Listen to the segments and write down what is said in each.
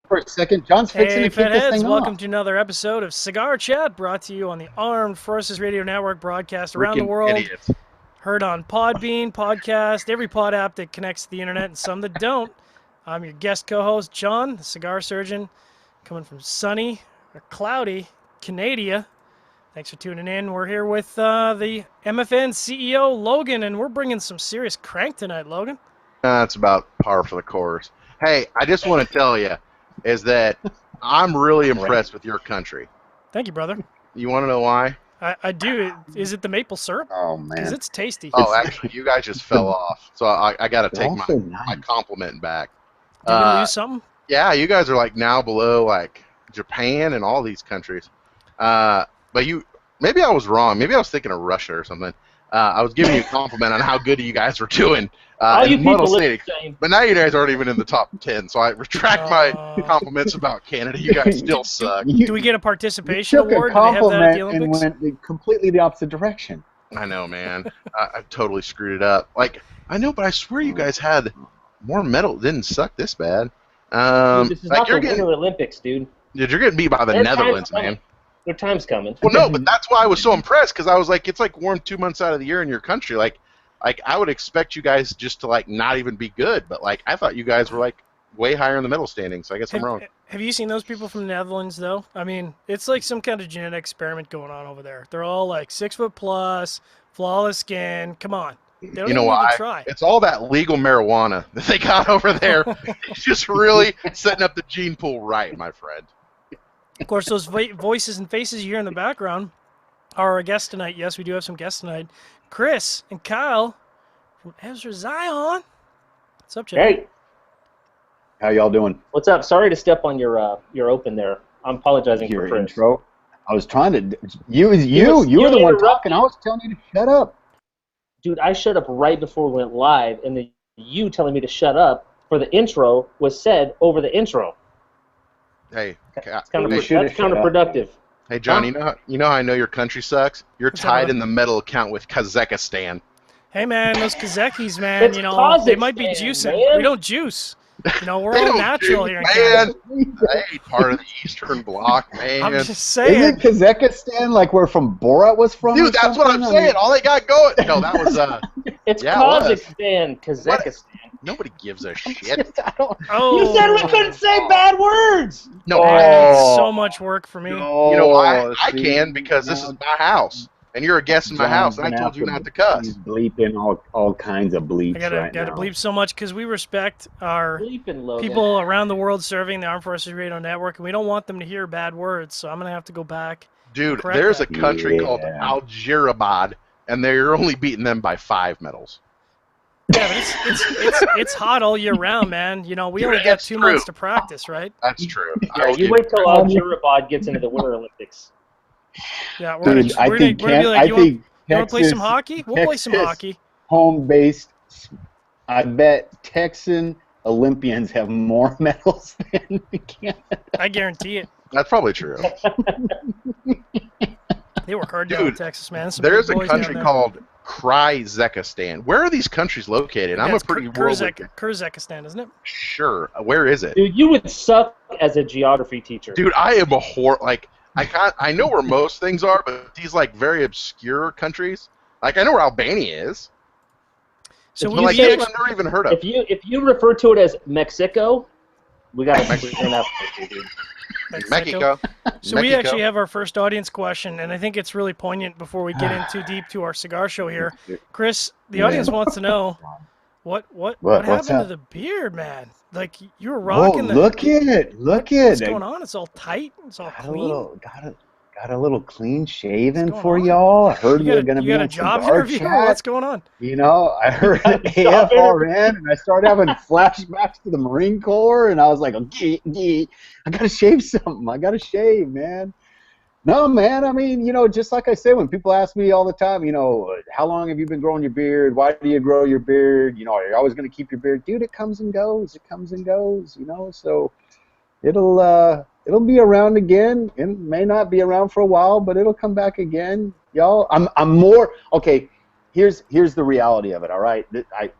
for a second. John's fixing to kick this Fatheads, thing welcome off. to another episode of Cigar Chat, brought to you on the Armed Forces Radio Network, broadcast around the world. Idiots. Heard on Podbean, podcast, every pod app that connects to the internet, and some that don't. I'm your guest co-host, John, the cigar surgeon, coming from sunny or cloudy Canada. Thanks for tuning in. We're here with the MFN CEO, Logan, and we're bringing some serious crank tonight, Logan. That's about par for the course. Hey, I just want to tell you is that I'm really impressed with your country. Thank you, brother. You want to know why? I do. Is it the maple syrup? Oh, Because man. it's tasty. Oh, actually, you guys just fell off. So I got to take also my nice. compliment back. Did we lose something? Yeah, you guys are like now below like Japan and all these countries. But maybe I was wrong. Maybe I was thinking of Russia or something. I was giving you a compliment on how good you guys were doing. All you people look monostatic. the same. But now you guys aren't even in the top 10, so I retract my compliments about Canada. You guys still suck. Do we get a You participation took a award? Do they have that at compliment the and Olympics? went completely the opposite direction. I know, man. I totally screwed it up. Like, I know, but I swear you guys had more medal. It didn't suck this bad. Dude, this is Like not the you're getting, Winter Olympics, dude. dude, you're getting beat by the Their Netherlands, time's man. coming. Their time's coming. Well, no, but that's why I was so impressed, because I was like, it's like warm 2 months out of the year in your country. Like I would expect you guys just to like not even be good, but like I thought you guys were like way higher in the medal standing. So I guess I'm wrong. Have you seen those people from the Netherlands, though? I mean, it's like some kind of genetic experiment going on over there. They're all like 6 foot plus, flawless skin. Come on. They don't You know even need why? to try. It's all that legal marijuana that they got over there. It's just really setting up the gene pool right, my friend. Of course, those voices and faces you hear in the background are our guests tonight. Yes, we do have some guests tonight. Chris and Kyle from Ezra Zion. What's up, Jay? Hey, How y'all doing? what's up? Sorry to step on your open there. I'm apologizing Your for Chris. intro. I was trying to. You were you the one interrupted. talking. I was telling you to shut up. Dude, I shut up right before we went live, and then you telling me to shut up for the intro was said over the intro. Hey, It's kind of You should've that's shut up. counterproductive. hey, John. Huh? You know how I know your country sucks? You're What's that, tied brother? in the medal account with Kazakhstan. Hey, man, those Kazakis, man, It's you know, they might be Kazakhstan, juicing. man. We don't juice. You know, we're They all don't natural do, here in Canada. man. I ain't part of the Eastern Bloc, man. I'm just saying. Isn't Kazakhstan like where from Borat was from? Dude, or that's what I'm something? I saying. mean, All they got going. No, that was It's Yeah, it was. Kazakhstan, Kazakhstan. nobody gives a shit. I don't. Oh, You said we couldn't say bad words. No, That's Oh. so much work for me. you know why? I see, can because this now is my house, and you're a guest in my house, and I told you not to cuss. He's bleeping all kinds of bleeps I gotta right gotta now. bleep so much because we respect our Bleeping Logan. people around the world serving the Armed Forces Radio Network, and we don't want them to hear bad words. So I'm gonna have to go back. Dude, Correct there's that. a country called Yeah. Algerabad, and they're only beating them by 5 medals. Yeah, but it's hot all year round, man. You know, we Dude, only got that's 2 true. months to practice, right? That's true. Yeah, you wait till Algerabad gets into the Winter Olympics. Yeah, we're Dude, gonna be like, you want to play some hockey? We'll play some Texas hockey. home-based. I bet Texan Olympians have more medals than Canada. I guarantee it. That's probably true. They work hard down in Dude, Texas, man. Some There's big a boys down country there. called Kyrgyzstan. Where are these countries located? I'm a That's pretty worldly. Kyrgyzstan, isn't it? Sure. Where is it? Dude, you would suck as a geography teacher. Dude, I am a like I know where most things are, but these like very obscure countries. Like I know where Albania is, So If but you like say- this one I've never even heard of. if you refer to it as Mexico, we got to clean that for you, dude. Mexico. So we Mexico. actually have our first audience question, and I think it's really poignant before we get in too deep to our cigar show here. Chris, the audience wants to know what What's happened to that? the beard, man? Like you were Oh, rocking the. look at it! Look at What's it! going on? It's all tight. It's all clean. Got a little clean shaven What's for going on? y'all. I heard You we were got going a, to you be got a on job Cigar interview? Chat. What's going on? You know, I heard AFRN, and I started having flashbacks to the Marine Corps, and I was like, I got to shave something. I got to shave, man. No, man, I mean, you know, just like I say, when people ask me all the time, you know, how long have you been growing your beard? Why do you grow your beard? You know, are you always going to keep your beard? Dude, it comes and goes. It comes and goes, you know, so it'll be around again. It may not be around for a while, but it'll come back again, y'all. I'm more okay. Here's the reality of it. All right, I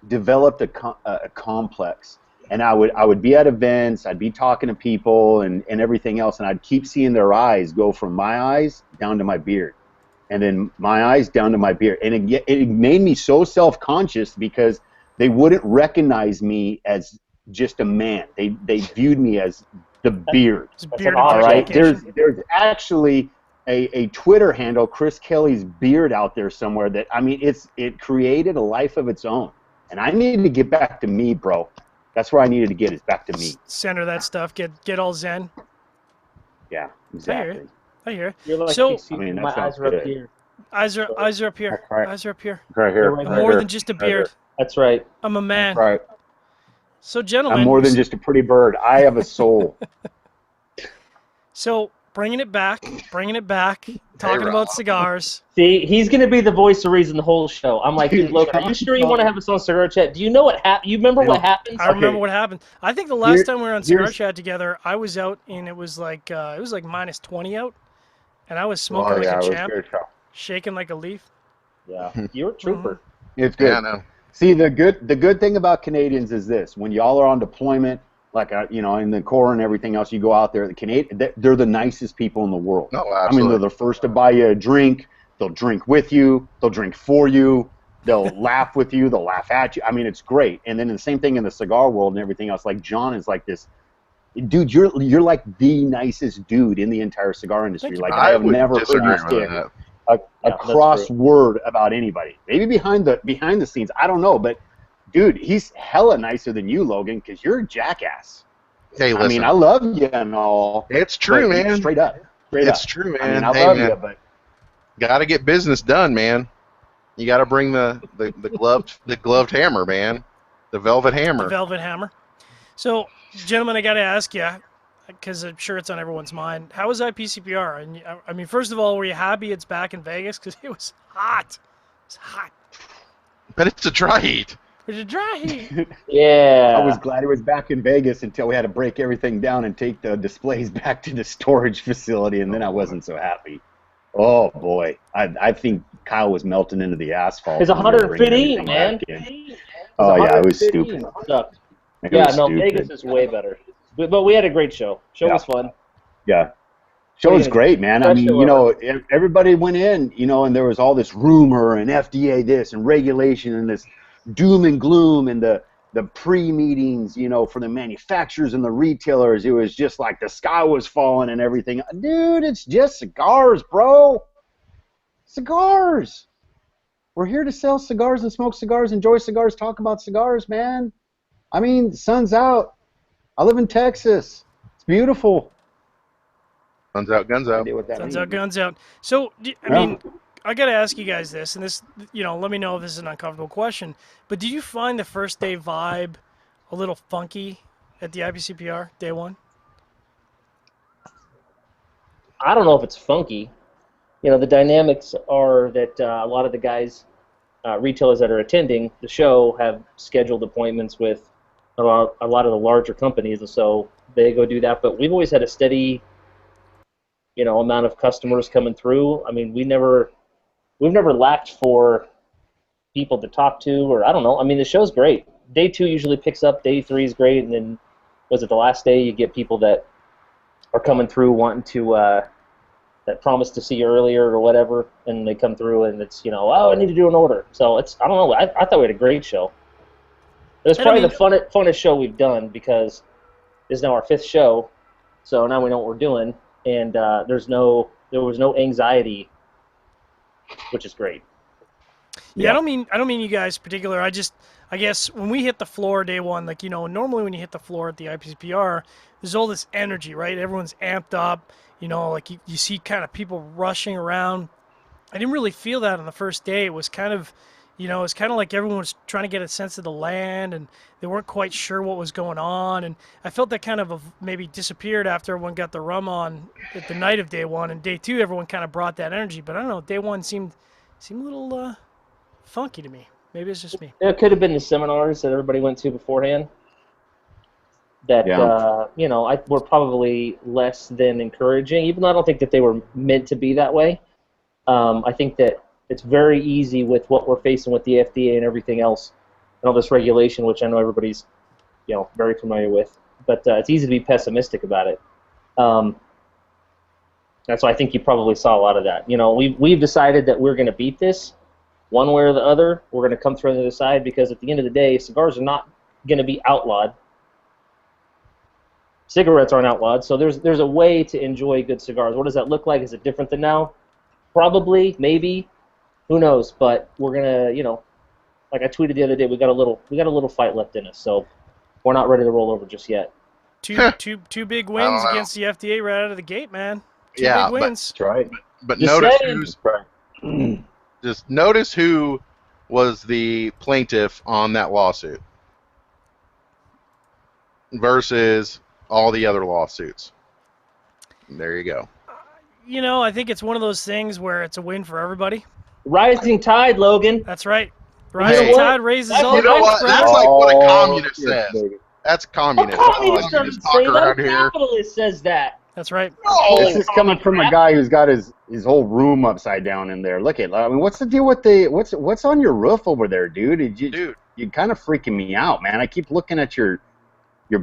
developed a complex And I would be at events, I'd be talking to people and everything else, and I'd keep seeing their eyes go from my eyes down to my beard, and then my eyes down to my beard. And it made me so self-conscious because they wouldn't recognize me as just a man. They viewed me as the beard. All right? There's actually a Twitter handle, Chris Kelly's Beard, out there somewhere that, I mean, it created a life of its own. And I needed to get back to me, bro. That's where I needed to get, is back to me. Center that stuff. Get all zen. Yeah, exactly. I hear. You're like, so, I mean, my eyes are up here. Eyes are up here. Right. Eyes are up here. Right here. I'm more than just a beard. That's right. I'm a man. Right. So, gentlemen. I'm more than just a pretty bird. I have a soul. So, bringing it back, talking about cigars. See, he's going to be the voice of reason the whole show. I'm like, dude, Logan, are you sure you want to have us on Cigar Chat? Do you know what happened? You remember what happened? I remember what happened. I think the last time we were on Cigar Chat together, I was out and it was like minus 20 out, and I was smoking like a champ, shaking like a leaf. Yeah, you're a trooper. It's good. Yeah, I know. See, the good thing about Canadians is this: when y'all are on deployment, like you know, in the Corps and everything else, you go out there. They're the nicest people in the world. No, absolutely. I mean, they're the first to buy you a drink. They'll drink with you. They'll drink for you. They'll laugh with you. They'll laugh at you. I mean, it's great. And then the same thing in the cigar world and everything else. Like John is like this, dude. You're like the nicest dude in the entire cigar industry. Like I have never heard you say a cross word about anybody. Maybe behind the scenes, I don't know, but. Dude, he's hella nicer than you, Logan, because you're a jackass. Hey, listen. I mean, I love you and all. It's true, man. Straight up. It's true, man. I mean, I love you, but got to get business done, man. You got to bring the gloved hammer, man. The velvet hammer. The velvet hammer. So, gentlemen, I got to ask you, because I'm sure it's on everyone's mind. How was IPCPR? And I mean, first of all, were you happy it's back in Vegas? Because it was hot. It's hot. But it's a dry heat. It's a dry heat. Yeah. I was glad it was back in Vegas until we had to break everything down and take the displays back to the storage facility, and then I wasn't so happy. Oh, boy. I think Kyle was melting into the asphalt. It's 115, man. Oh, yeah, it was stupid. Vegas is way better. But we had a great show. Show was fun. Yeah. Show was great, man. I mean, you know, everybody went in, you know, and there was all this rumor and FDA this and regulation and this doom and gloom and the pre-meetings, you know, for the manufacturers and the retailers. It was just like the sky was falling and everything. Dude, it's just cigars, bro. Cigars. We're here to sell cigars and smoke cigars, enjoy cigars, talk about cigars, man. I mean, the sun's out. I live in Texas. It's beautiful. Sun's out, guns out. Sun's out, guns out. So, I mean, I got to ask you guys this, and this, you know, let me know if this is an uncomfortable question, but did you find the first day vibe a little funky at the IPCPR, day one? I don't know if it's funky. You know, the dynamics are that a lot of the guys, retailers that are attending the show have scheduled appointments with a lot of the larger companies, and so they go do that, but we've always had a steady, you know, amount of customers coming through. I mean, we've never lacked for people to talk to, or I don't know. I mean, the show's great. Day 2 usually picks up. Day 3 is great, and then was it the last day you get people that are coming through wanting to that promised to see you earlier or whatever, and they come through and it's, you know, oh, I need to do an order. So it's, I don't know. I thought we had a great show. It was probably the funnest show we've done because this is now our 5th show, so now we know what we're doing, and there was no anxiety, which is great. Yeah, I don't mean you guys in particular. I guess when we hit the floor day one, like, you know, normally when you hit the floor at the IPCPR, there's all this energy, right? Everyone's amped up, you know, like you see kind of people rushing around. I didn't really feel that on the first day. It was kind of, you know, it's kind of like everyone was trying to get a sense of the land, and they weren't quite sure what was going on. And I felt that kind of maybe disappeared after everyone got the rum on at the night of day one. And day 2, everyone kind of brought that energy. But I don't know, day 1 seemed a little funky to me. Maybe it's just me. It could have been the seminars that everybody went to beforehand that, you know, were probably less than encouraging, even though I don't think that they were meant to be that way. I think that it's very easy with what we're facing with the FDA and everything else and all this regulation, which I know everybody's very familiar with. But it's easy to be pessimistic about it. That's why I think you probably saw a lot of that. We've decided that we're going to beat this one way or the other. We're going to come through on the other side because at the end of the day, cigars are not going to be outlawed. Cigarettes aren't outlawed, so there's a way to enjoy good cigars. What does that look like? Is it different than now? Probably, maybe, who knows? But we're gonna, like I tweeted the other day, we got a little fight left in us, so we're not ready to roll over just yet. Two big wins against the FDA right out of the gate, man. Two big wins. That's right. But Just notice saying. who's just notice who was the plaintiff on that lawsuit versus all the other lawsuits. There you go. I think it's one of those things where it's a win for everybody. Rising tide, Logan. That's right. Rising tide raises all You know what? boats, That's brother. like what a communist yes, says. baby. That's A communist. communist doesn't say that. around A here. capitalist says that. That's right. This is coming from a guy who's got his whole room upside down in there. Look at, what's the deal with what's on your roof over there, dude? You're kind of freaking me out, man. I keep looking at your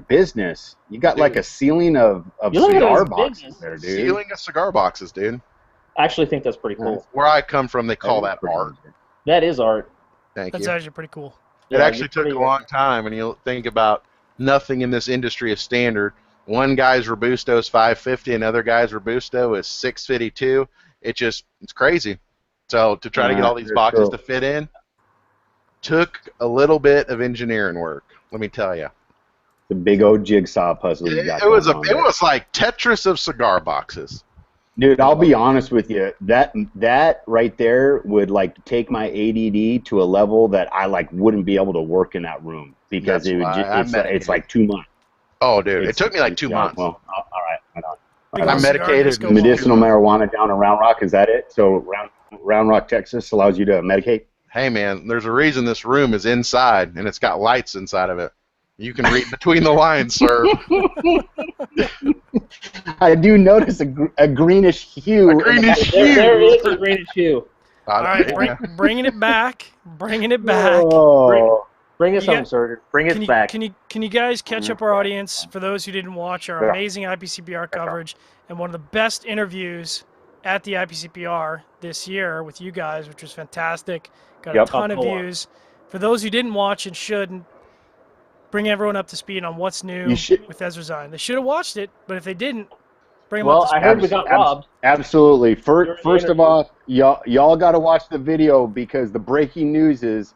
business. You got like a ceiling of cigar boxes there, dude. Ceiling of cigar boxes, dude. I actually think that's pretty cool. Where I come from, they call that art. That is art. Thank That's you. actually pretty cool. It actually took a long time, and you think about nothing in this industry is standard. One guy's Robusto is 550, another guy's Robusto is 652. It's crazy. So to try to get all these boxes to fit in took a little bit of engineering work. Let me tell you. The big old jigsaw puzzle you got. It was like Tetris of cigar boxes. Dude, I'll be honest with you. That right there would take my ADD to a level that I wouldn't be able to work in that room because it's like too much. Oh, dude, it took me like 2 months. Well, all right, hold on. I'm medicated. Medicinal marijuana down in Round Rock, is that it? So Round Rock, Texas allows you to medicate? Hey, man, there's a reason this room is inside, and it's got lights inside of it. You can read between the lines, sir. I do notice a greenish hue. A greenish hue. There is a greenish hue. All right, bringing it back. Bringing it back. Oh. Bring us home, sir. Bring it back. Can you guys catch up our audience for those who didn't watch our amazing IPCPR coverage and one of the best interviews at the IPCPR this year with you guys, which was fantastic. Got a ton of views. For those who didn't watch and should, bring everyone up to speed on what's new with Ezra Zion. They should have watched it, but if they didn't, bring them up to speed. I heard we got robbed. Absolutely. First of all, y'all got to watch the video because the breaking news is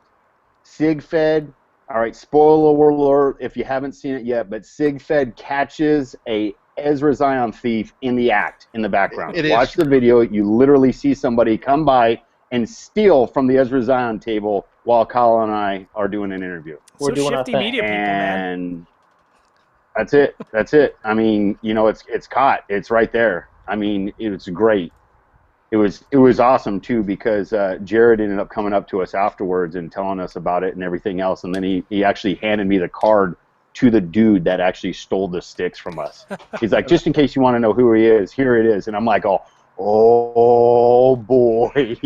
SigFed, all right, spoiler alert if you haven't seen it yet, but SigFed catches a Ezra Zion thief in the act in the background. Watch the video. You literally see somebody come by and steal from the Ezra Zion table while Kyle and I are doing an interview. We're doing shifty media people, man. And that's it. That's it. I mean, it's caught. It's right there. I mean, it was great. It was awesome too because Jared ended up coming up to us afterwards and telling us about it and everything else, and then he actually handed me the card to the dude that actually stole the sticks from us. He's like, just in case you want to know who he is, here it is. And I'm like, oh boy.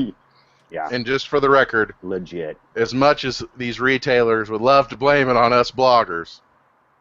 Yeah. And just for the record, legit. As much as these retailers would love to blame it on us bloggers,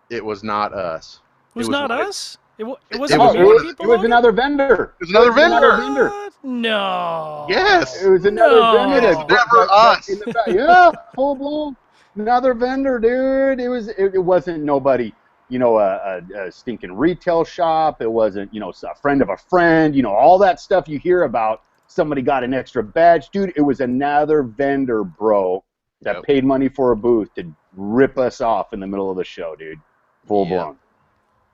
it was not us. It was not us? It wasn't it was another vendor. It was another vendor. No. Yes. It was another vendor. It's never us. Yeah, full blown. Another vendor, dude. It wasn't nobody, a stinking retail shop. It wasn't, a friend of a friend, all that stuff you hear about. Somebody got an extra badge. Dude, it was another vendor, bro, that paid money for a booth to rip us off in the middle of the show, dude. Full blown.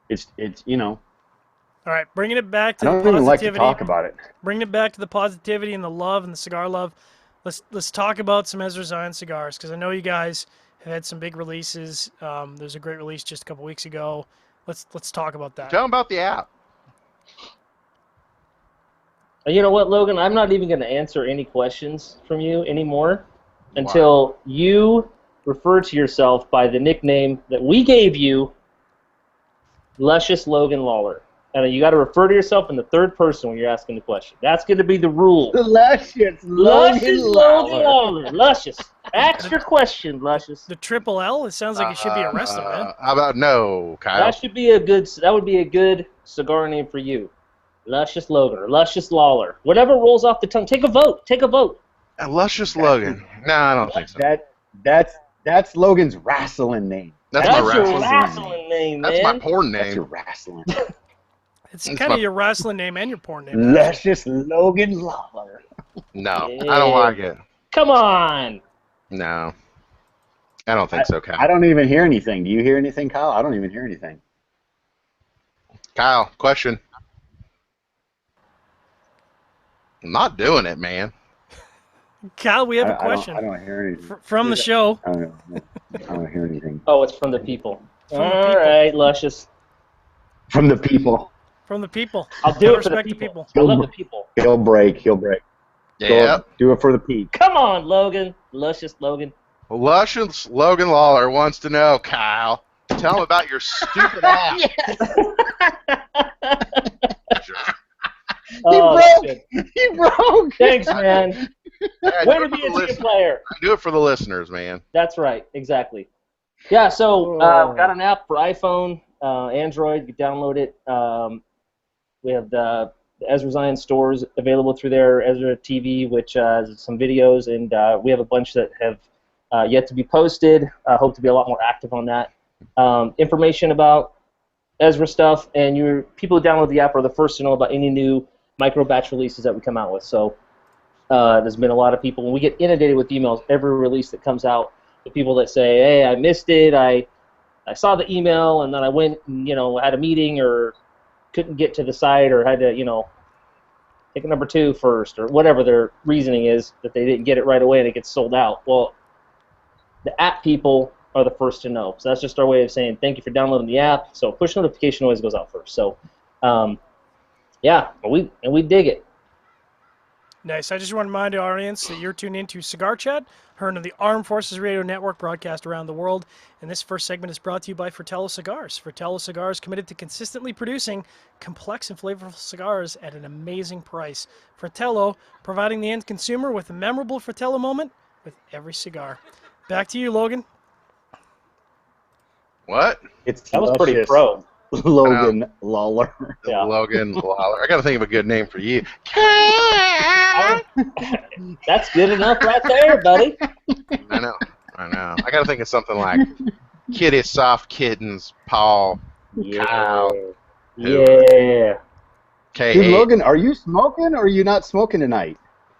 It's All right, bringing it back to I the don't even positivity. like to talk about it. Bringing it back to the positivity and the love and the cigar love. Let's talk about some Ezra Zion cigars because I know you guys have had some big releases. There's a great release just a couple weeks ago. Let's talk about that. Tell them about the app. You know what, Logan? I'm not even going to answer any questions from you anymore until you refer to yourself by the nickname that we gave you, Luscious Logan Lawler. And you got to refer to yourself in the third person when you're asking the question. That's going to be the rule. Luscious Logan Logan. Lawler. Luscious. Ask your question, Luscious. The triple L. It sounds like it should be a wrestler, man. How about no, Kyle? That should be a good. That would be a good cigar name for you. Luscious Logan or Luscious Lawler. Whatever rolls off the tongue. Take a vote. Take a vote. Luscious Logan. No, I don't think so. That's Logan's wrestling name. That's That's my your wrestling name. wrestling name, man. That's my porn That's name. your wrestling. It's kind of your wrestling name and your porn name. Luscious Logan Lawler. No, I don't like it. Come on. No. I don't think so, Kyle. I don't even hear anything. Do you hear anything, Kyle? I don't even hear anything. Kyle, question. I'm not doing it, man. Kyle, we have a question I don't hear anything. from the show. I don't hear anything. Oh, it's from the people. From the All people. right, Luscious. From the people. From the people. I'll do it for the Respect the people. people. I love the people. He'll break. Yeah. Do it for the peak. Come on, Logan. Luscious Logan. Luscious Logan Lawler wants to know, Kyle. Tell him about your stupid ass. Oh, broke. He broke. thanks, man. Yeah, Way do to it for be the a team listen- player. Do it for the listeners, man. That's right. Exactly. Yeah, so got an app for iPhone, Android. You download it. We have the Ezra Zion stores available through there, Ezra TV, which has some videos, and we have a bunch that have yet to be posted. I hope to be a lot more active on that. Information about Ezra stuff, and your people who download the app are the first to know about any new Microbatch releases that we come out with. So there's been a lot of people. When we get inundated with emails, every release that comes out, the people that say, hey, I missed it, I saw the email, and then I went and, had a meeting or couldn't get to the site or had to, take a number 2 first or whatever their reasoning is that they didn't get it right away and it gets sold out. Well, the app people are the first to know. So that's just our way of saying thank you for downloading the app. So push notification always goes out first. So, yeah, we dig it. Nice. I just want to remind the audience that you're tuned into CigarChat, heard on the Armed Forces Radio Network, broadcast around the world. And this first segment is brought to you by Fratello Cigars. Fratello Cigars committed to consistently producing complex and flavorful cigars at an amazing price. Fratello, providing the end consumer with a memorable Fratello moment with every cigar. Back to you, Logan. What? That was pretty Luscious pro. Logan Lawler. Yeah. Logan Lawler. I got to think of a good name for you. That's good enough right there, buddy. I know. I got to think of something like Kitty Soft Kittens, Paul, Kyle. Yeah. K. Dude, Logan, are you smoking or are you not smoking tonight?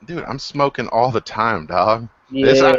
Dude, I'm smoking all the time, dog. Yeah.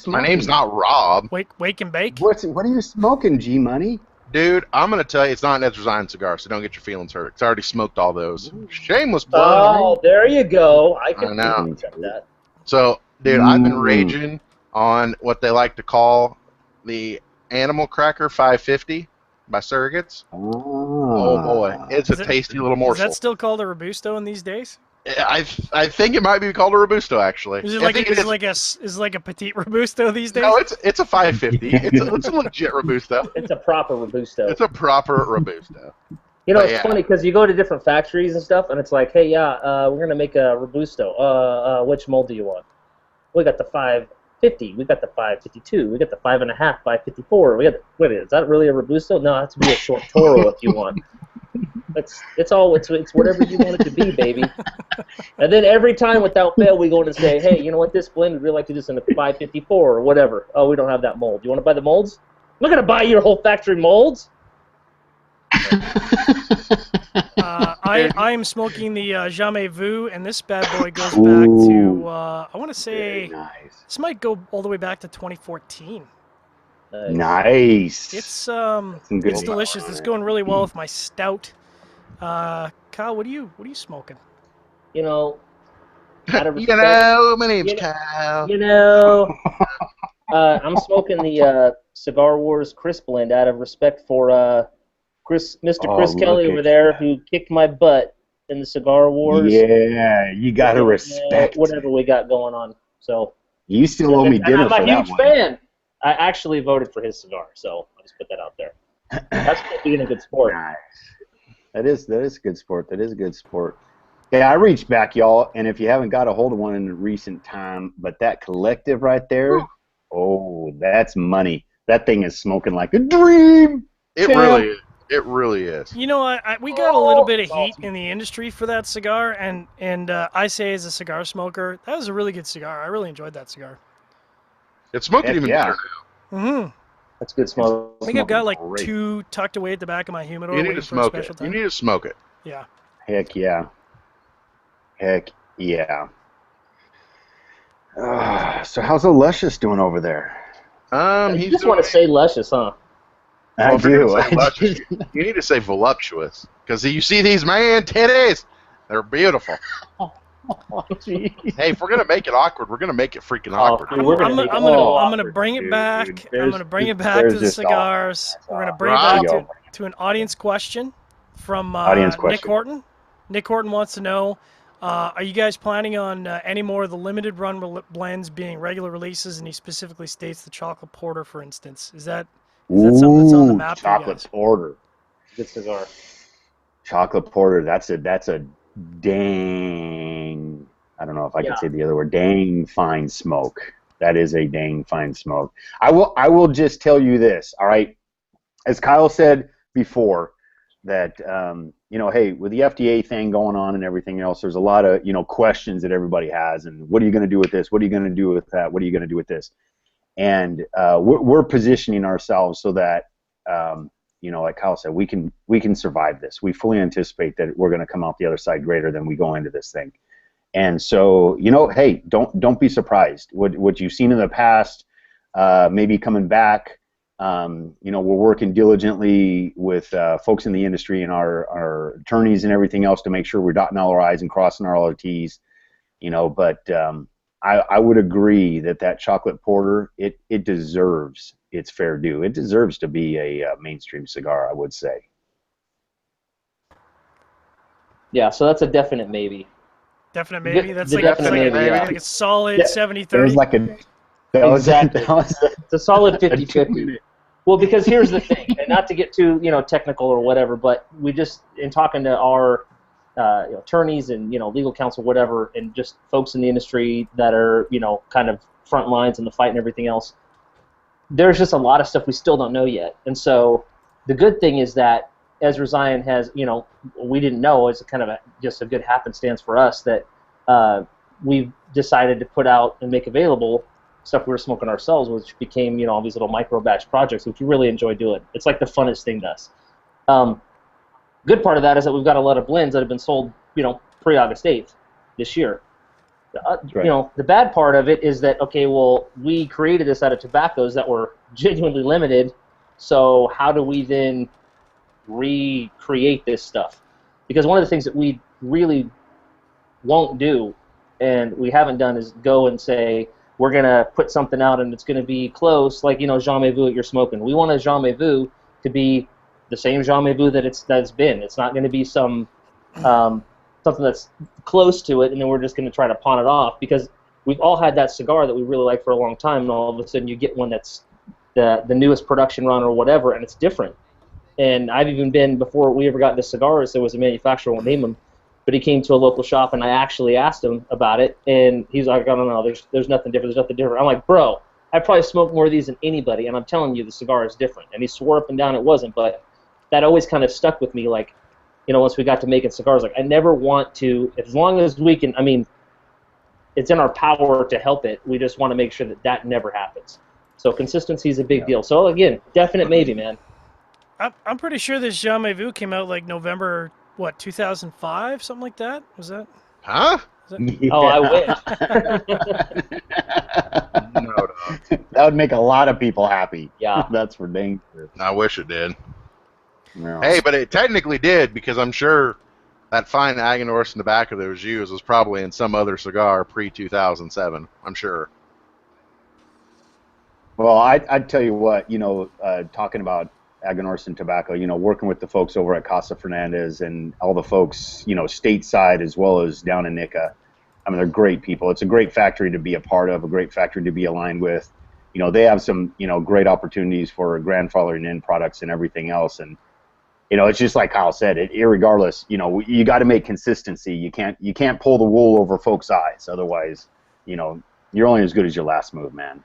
My name's not Rob. Wake and bake. What are you smoking, G Money? Dude, I'm going to tell you, it's not an Ezra Zion cigar, so don't get your feelings hurt. It's already smoked all those. Shameless plug. Oh, there you go. I can know. accept that. So, dude, I've been raging on what they like to call the Animal Cracker 550 by Surrogates. Oh, boy. It's a tasty little Is morsel. that still called a Robusto in these days? I think it might be called a Robusto, actually. Is it I like think is like a petite Robusto these days? No, it's a 550. It's a legit Robusto. It's a proper Robusto. It's a proper Robusto. It's yeah. funny because you go to different factories and stuff, and it's like, hey, we're going to make a Robusto. Which mold do you want? We got the 550. We got the 552. We got the 5.5, 554. Wait, is that really a Robusto? No, that's to be a short Toro if you want. It's whatever you want it to be, baby. And then every time without fail we go in and say, hey, you know what, this blend, we'd really like to do this in a 554 or whatever. Oh, we don't have that mold. You want to buy the molds? I'm not going to buy your whole factory molds. I am smoking the Jamais Vu, and this bad boy goes back to, I want to say, nice. this might go all the way back to 2014. Nice. It's good delicious. It's going really well with my stout. Kyle, what are you smoking? Out of respect, My name's Kyle. I'm smoking the Cigar Wars Chris blend out of respect for Mr. Chris Kelly over there, who kicked my butt in the Cigar Wars. Yeah, you gotta respect whatever we got going on. So you still owe me dinner for I'm a that huge one. fan. I actually voted for his cigar, so I'll just put that out there. That's being a good sport. Nice. That is good sport. That is a good sport. Yeah, I reached back, y'all, and if you haven't got a hold of one in recent time, but that collective right there, oh, that's money. That thing is smoking like a dream. It really is. It really is. You know, we got a little bit of heat in the industry for that cigar, and I say as a cigar smoker, that was a really good cigar. I really enjoyed that cigar. It's smoking even better now. Mm-hmm. That's good smoke. I think I've got like 2 tucked away at the back of my humidor. You need to smoke it. You need to smoke it. Yeah. Heck yeah. Heck yeah. So how's the Luscious doing over there? You just want to say luscious, huh? I do. You need to say voluptuous, because you see these titties. They're beautiful. Hey, if we're gonna make it awkward, we're gonna make it freaking awkward. I'm gonna bring it back. I'm gonna bring it back to the cigars. We're gonna bring it back to an audience question from Nick Horton. Nick Horton wants to know, are you guys planning on any more of the limited run blends being regular releases? And he specifically states the chocolate porter, for instance. Is that something that's on the map? Chocolate porter. Good cigar. Chocolate porter. That's a dang. I don't know if I can say the other word. Dang fine smoke. That is a dang fine smoke. I will just tell you this. All right, as Kyle said before, that you know, hey, with the FDA thing going on and everything else, there's a lot of, you know, questions that everybody has, and what are you going to do with this? What are you going to do with that? What are you going to do with this? And we're positioning ourselves so that you know, like Kyle said, we can survive this. We fully anticipate that we're going to come out the other side greater than we go into this thing. And so, you know, hey, don't be surprised. What you've seen in the past, maybe coming back. You know, we're working diligently with folks in the industry and our attorneys and everything else to make sure we're dotting all our I's and crossing all our T's. You know, but I would agree that chocolate porter, it deserves its fair due. It deserves to be a mainstream cigar, I would say. Yeah, so that's a definite maybe. Definite maybe. That's like a solid 70-30. It's a solid 50-50. Well, because here's the thing, and not to get too, you know, technical or whatever, but we just, in talking to our you know, attorneys and, you know, legal counsel, whatever, and just folks in the industry that are, you know, kind of front lines in the fight and everything else, there's just a lot of stuff we still don't know yet. And so the good thing is that Ezra Zion has, you know, we didn't know, it's kind of just a good happenstance for us that we've decided to put out and make available stuff we were smoking ourselves, which became, you know, all these little micro-batch projects, which we really enjoy doing. It's like the funnest thing to us. Good part of that is that we've got a lot of blends that have been sold, you know, pre-August 8th this year. Right. You know, the bad part of it is that, okay, well, we created this out of tobaccos that were genuinely limited, so how do we then recreate this stuff? Because one of the things that we really won't do, and we haven't done, is go and say, we're going to put something out and it's going to be close, like, you know, Jean Meveux that you're smoking. We want a Jean Meveux to be the same Jean Meveux that it's been. It's not going to be some something that's close to it, and then we're just going to try to pawn it off, because we've all had that cigar that we really like for a long time, and all of a sudden you get one that's the newest production run or whatever, and it's different. And I've even been, before we ever got the cigars, there was a manufacturer, I won't name him, but he came to a local shop, and I actually asked him about it, and he's like, I don't know, there's nothing different, there's nothing different. I'm like, bro, I probably smoked more of these than anybody, and I'm telling you the cigar is different. And he swore up and down it wasn't, but that always kind of stuck with me, like, you know, once we got to making cigars, like, I never want to, as long as we can, I mean, it's in our power to help it, we just want to make sure that that never happens. So consistency is a big deal. So again, definite maybe, man. I'm pretty sure this Jean Meveux came out like November, what, 2005, something like that? Was that? Huh? Yeah. Oh, I wish. No. That would make a lot of people happy. Yeah. That's for dang sure. I wish it did. No. Hey, but it technically did, because I'm sure that fine Aganorsa in the back of those U's was probably in some other cigar pre-2007. I'm sure. Well, I'd tell you what, you know, talking about Aganorsa and tobacco, you know, working with the folks over at Casa Fernandez and all the folks, you know, stateside as well as down in Nica. I mean, they're great people. It's a great factory to be a part of, a great factory to be aligned with. You know, they have some, you know, great opportunities for grandfathering in products and everything else. And you know, it's just like Kyle said. Irregardless, you know, you got to make consistency. You can't pull the wool over folks' eyes. Otherwise, you know, you're only as good as your last move, man.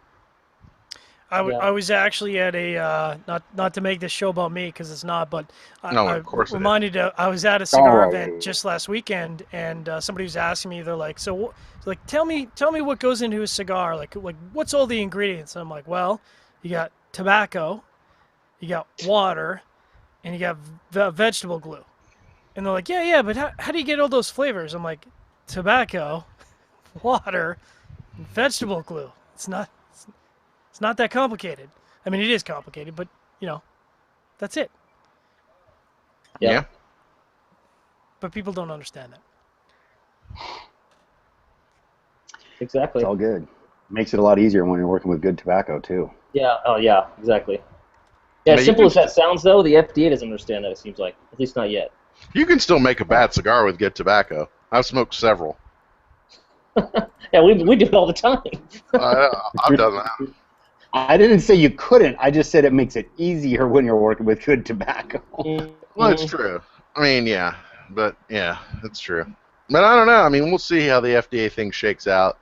I was actually at a not to make this show about me because it's not, but Of course reminded I was at a cigar event just last weekend, and somebody was asking me, they're like, so like tell me what goes into a cigar, like what's all the ingredients? And I'm like, well, you got tobacco, you got water, and you got vegetable glue. And they're like, yeah, but how do you get all those flavors? I'm like, tobacco, water, and vegetable glue. It's not that complicated. I mean, it is complicated, but, you know, that's it. Yeah. But people don't understand that. Exactly. It's all good. Makes it a lot easier when you're working with good tobacco, too. Yeah. Oh, yeah. Exactly. Yeah. As simple as that sounds, though, the FDA doesn't understand that. It seems like, at least not yet. You can still make a bad cigar with good tobacco. I've smoked several. Yeah, we do it all the time. I've done that. I didn't say you couldn't. I just said it makes it easier when you're working with good tobacco. Well, it's true. I mean, yeah, but yeah, it's true. But I don't know. I mean, we'll see how the FDA thing shakes out.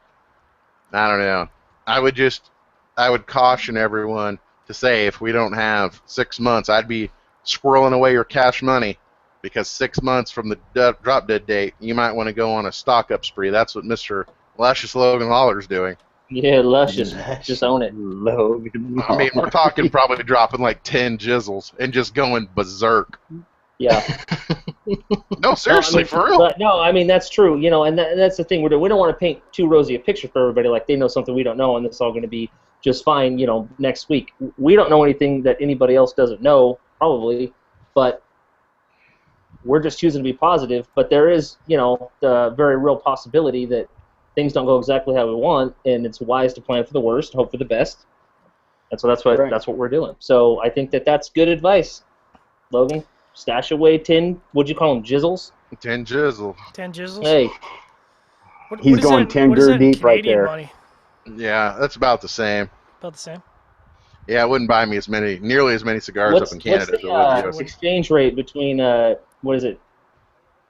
I don't know. I would caution everyone to say if we don't have 6 months, I'd be squirreling away your cash money, because 6 months from the drop dead date, you might want to go on a stock up spree. That's what Mr. Luscious Logan Lawler's doing. Yeah, luscious. Just own it. Logan. I mean, we're talking probably dropping like 10 jizzles and just going berserk. Yeah. No, seriously, for real. But no, I mean, that's true. You know, and that's the thing. We don't want to paint too rosy a picture for everybody, like they know something we don't know, and it's all going to be just fine, you know, next week. We don't know anything that anybody else doesn't know, probably, but we're just choosing to be positive. But there is, you know, the very real possibility that things don't go exactly how we want, and it's wise to plan for the worst, hope for the best. And so that's what we're doing. So I think that's good advice, Logan. Stash away 10. What'd you call them? Jizzles. 10 jizzle. 10 jizzles. Hey, He's going 10 dirt deep right there. Money? Yeah, that's about the same. About the same. Yeah, it wouldn't buy me nearly as many cigars up in Canada. What's the exchange rate between what is it?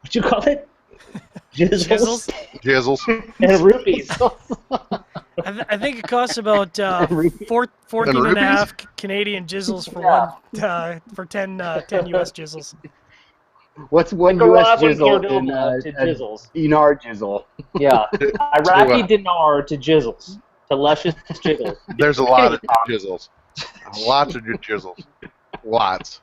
What you call it? Jizzles. Jizzles. And rupees. I think it costs about 14 and a half Canadian jizzles for 10 US jizzles. What's one US jizzle in to jizzles? Dinar jizzle. Yeah, Iraqi dinar to jizzles, to luscious jizzles. There's a lot of jizzles. Lots of jizzles. Lots.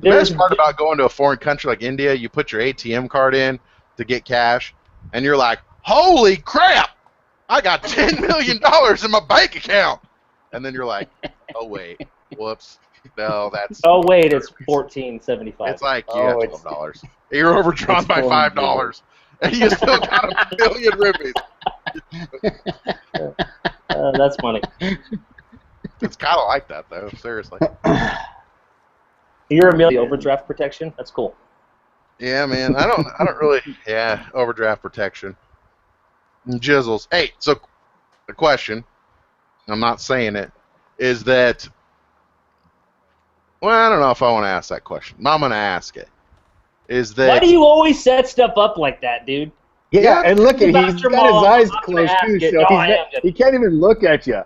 The best part about going to a foreign country like India, you put your ATM card in to get cash, and you're like, holy crap! I got $10 million in my bank account! And then you're like, oh wait, whoops. No, that's... Oh wait, it's $14.75. It's like, yeah, $12. You're overdrawn by $5, and you still got $1 million rupees. That's funny. It's kind of like that, though, seriously. You're a million overdraft protection? That's cool. Yeah, man. I don't really. Yeah, overdraft protection. Jizzles. Hey, so the question, I'm not saying it, is that. Well, I don't know if I want to ask that question. I'm going to ask it. Is that. Why do you always set stuff up like that, dude? Yeah, and look at he's got his eyes closed too, so he can't even look at you.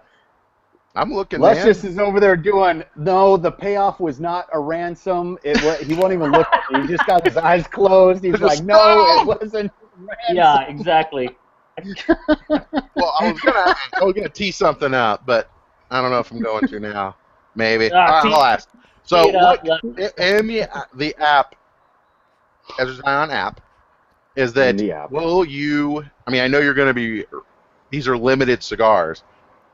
I'm looking. Luscious is over there doing. No, the payoff was not a ransom. He won't even look at me. He just got his eyes closed. He's like, no, it wasn't. Ransom. Yeah, exactly. Well, I was gonna tee something up, but I don't know if I'm going to now. Maybe. All right, I'll ask. So, in the app, Ezra Zion app, is that will you? I mean, I know you're going to be. These are limited cigars.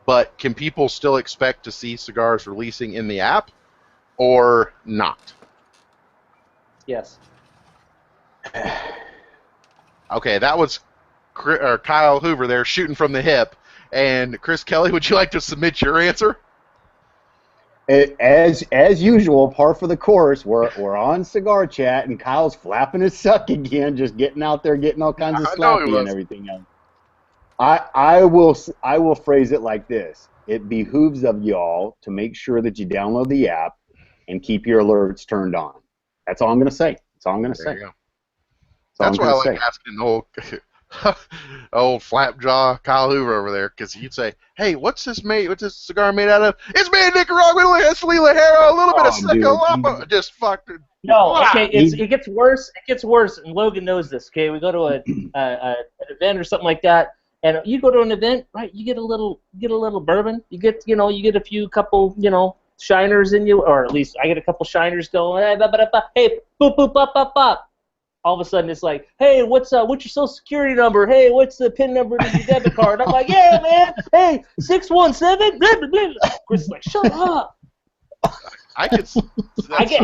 But can people still expect to see cigars releasing in the app, or not? Yes. Okay, that was Kyle Hoover there shooting from the hip. And Chris Kelly, would you like to submit your answer? As usual, par for the course. We're on CigarChat, and Kyle's flapping his suck again, just getting out there, getting all kinds of slappy and everything else. I will phrase it like this. It behooves of y'all to make sure that you download the app and keep your alerts turned on. That's all I'm going to say. That's all I'm going to There say. you go. That's That's why I like asking old flapjaw Kyle Hoover over there, because he'd say, "Hey, what's this cigar made out of? It's made in Nicaragua, Leslie Lajero, a little bit of Secalapa." Just fucking. No, okay, it gets worse. It gets worse, and Logan knows this. Okay, we go to an event or something like that, and you go to an event, right? You get a little bourbon. You get a couple shiners in you, or at least I get a couple shiners going. Hey, boop boop bop bop bop. All of a sudden, it's like, hey, what's your social security number? Hey, what's the PIN number to your debit card? I'm like, yeah, man. Hey, 617. Blah blah blah. Chris is like, shut up. I get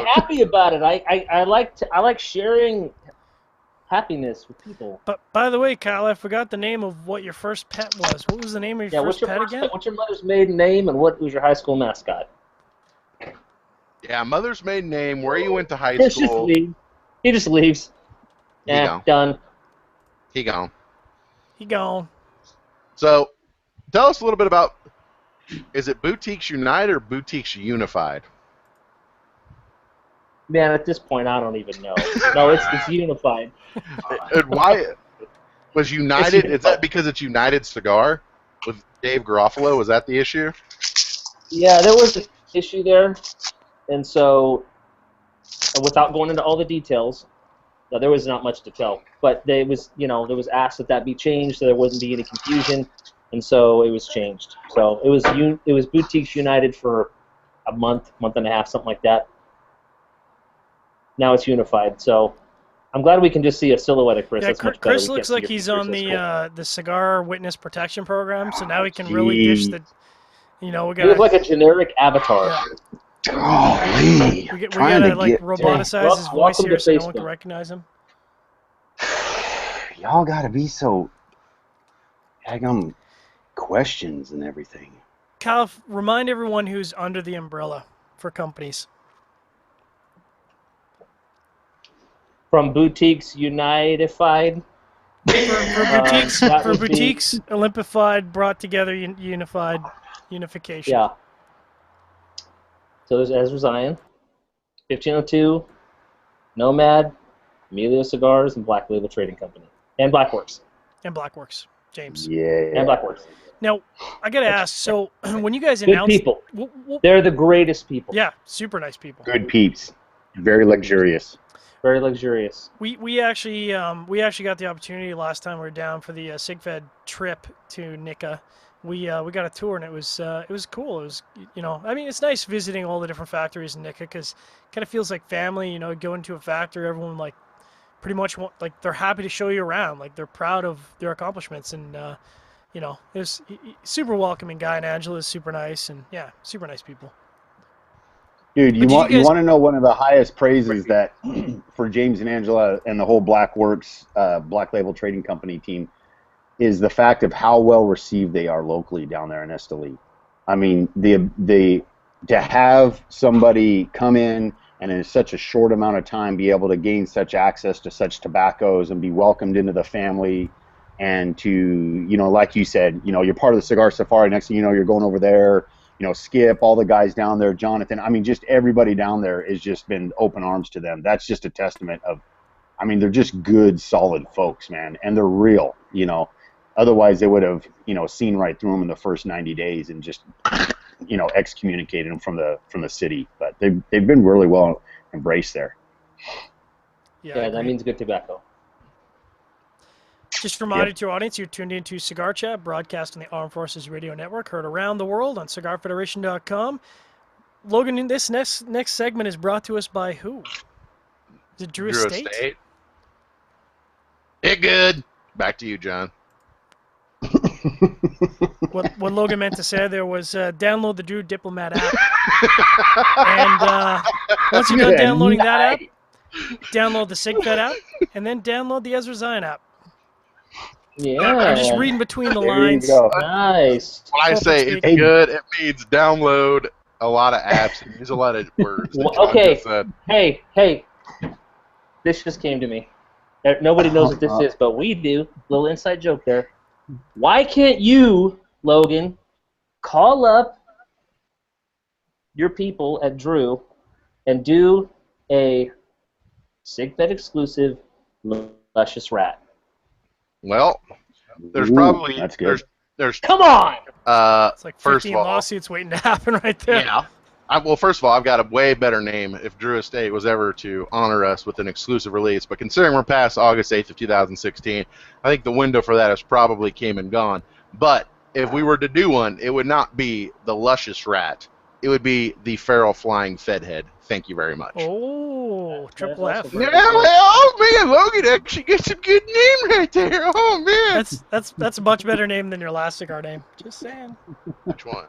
happy about it. I like sharing happiness with people. But by the way, Kyle, I forgot the name of what your first pet was. What was the name of your first pet again? What's your mother's maiden name, and what was your high school mascot? Yeah, mother's maiden name, where you went to high school. He just leaves. Yeah, done. He gone. So, tell us a little bit about, is it Boutiques United or Boutiques Unified? Man, at this point, I don't even know. No, it's Unified. And why was United? Is that because it's United Cigar with Dave Garofalo? Was that the issue? Yeah, there was an issue there, and so without going into all the details, there was not much to tell. But there was asked that be changed so there wouldn't be any confusion, and so it was changed. So it was Boutiques United for a month and a half, something like that. Now it's Unified. So I'm glad we can just see a silhouette of Chris. Yeah, That's much Chris better. looks like he's on the Cigar Witness Protection Program, so now he can really dish the. We got. He looks like a generic avatar. Yeah. Golly, we gotta like roboticize his voice here so no one can recognize him. Y'all gotta be so daggum questions and everything. Kyle, remind everyone who's under the umbrella for companies. From Boutiques Unified. For Boutiques Olympified, brought together, unification. Yeah. So there's Ezra Zion, 1502, Nomad, Emilio Cigars, and Black Label Trading Company. And Blackworks. James. Yeah. And Blackworks. Now, I got to ask, so when you guys Good announced... people. They're the greatest people. Yeah, super nice people. Good peeps. Very luxurious. Very luxurious. We actually got the opportunity last time we were down for the SigFed trip to Nica. We got a tour, and it was cool. It was, it's nice visiting all the different factories in Nica because it kind of feels like family. Go into a factory, everyone like pretty much they're happy to show you around. Like they're proud of their accomplishments, and it was super welcoming guy, and Angela's super nice, and yeah, super nice people. Dude, you want to know one of the highest praises that for James and Angela and the whole Blackworks Black Label Trading Company team is the fact of how well received they are locally down there in Esteli. I mean, to have somebody come in and in such a short amount of time be able to gain such access to such tobaccos and be welcomed into the family, and to, like you said, you're part of the cigar safari. Next thing you know, you're going over there. Skip, all the guys down there, Jonathan. I mean, just everybody down there has just been open arms to them. That's just a testament of, they're just good, solid folks, man, and they're real. Otherwise they would have, seen right through them in the first 90 days and just, excommunicated them from the city. But they've been really well embraced there. Yeah, that means good tobacco. Just a reminder to your audience, you're tuned into Cigar Chat, broadcast on the Armed Forces Radio Network, heard around the world on CigarFederation.com. Logan, this next segment is brought to us by who? Is it Drew Estate? It good. Back to you, John. What Logan meant to say there was download the Drew Diplomat app. And once you're done downloading that app, download the SigFed app, and then download the Ezra Zion app. Yeah. I'm just reading between the lines. Nice. When I say it's good, it means download a lot of apps and use a lot of words. Okay. Hey. This just came to me. Nobody knows what this is, but we do. Little inside joke there. Why can't you, Logan, call up your people at Drew and do a SigFed exclusive Luscious Rat. Well, there's Ooh, probably that's good. there's Come on! It's like first 15 of all, lawsuits waiting to happen right there. yeah. Well, first of all, I've got a way better name if Drew Estate was ever to honor us with an exclusive release. But considering we're past August 8th of 2016, I think the window for that has probably came and gone. But if we were to do one, it would not be the Luscious Rat. It would be the Feral Flying Fedhead. Thank you very much. Oh, triple F. Yeah, oh man, Logan actually gets a good name right there. Oh man. That's a much better name than your last cigar name. Just saying. Which one?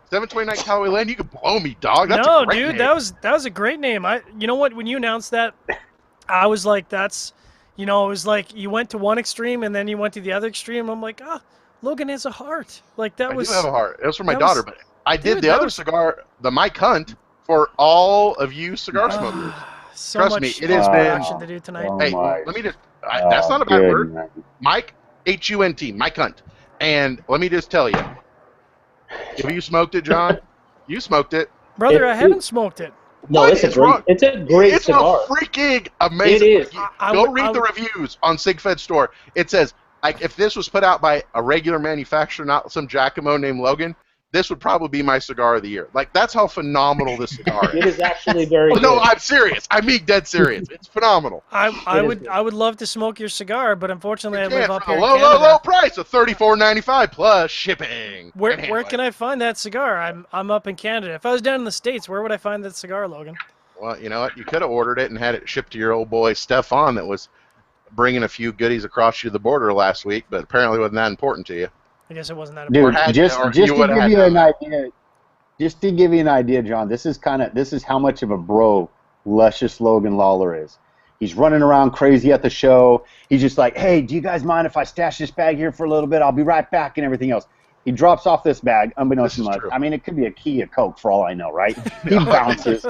729 Callaway Lane. You could blow me, dog. That's No, a great dude, name. that was a great name. You know what? When you announced that, I was like, it was like you went to one extreme and then you went to the other extreme. I'm like, Logan has a heart. Like that was. I do have a heart. It was for my that daughter, was- but I did dude, the that other was- cigar, the Mike Hunt, for all of you cigar smokers. So Trust much me, it has been- action to do tonight. Oh Hey, my. let me just. That's not a bad good, word. man. Mike, Hunt, Mike Hunt. And let me just tell you, have you smoked it, John? You smoked it. Brother, It- I haven't smoked it. No, What it's a is wrong? great It's cigar. a freaking amazing. It is. Go read the reviews on SigFed store. It says, like, if this was put out by a regular manufacturer, not some Giacomo named Logan, this would probably be my cigar of the year. Like, that's how phenomenal this cigar It is. is actually very good. No, I'm serious. I mean, dead serious. It's phenomenal. I would love to smoke your cigar, but unfortunately I live up For here a in low, Canada. low price of $34.95 plus shipping. Where can I find that cigar? I'm up in Canada. If I was down in the States, where would I find that cigar, Logan? Well, you know what? You could have ordered it and had it shipped to your old boy Stefan that was bringing a few goodies across you the border last week, but apparently wasn't that important to you. I guess it wasn't that Dude, important. just or to you give would've had you done an that. idea, just to give you an idea, John, this is how much of a bro Luscious Logan Lawler is. He's running around crazy at the show. He's just like, hey, do you guys mind if I stash this bag here for a little bit? I'll be right back and everything else. He drops off this bag, unbeknownst to This is much. true. I mean, it could be a key of Coke for all I know, right? He bounces.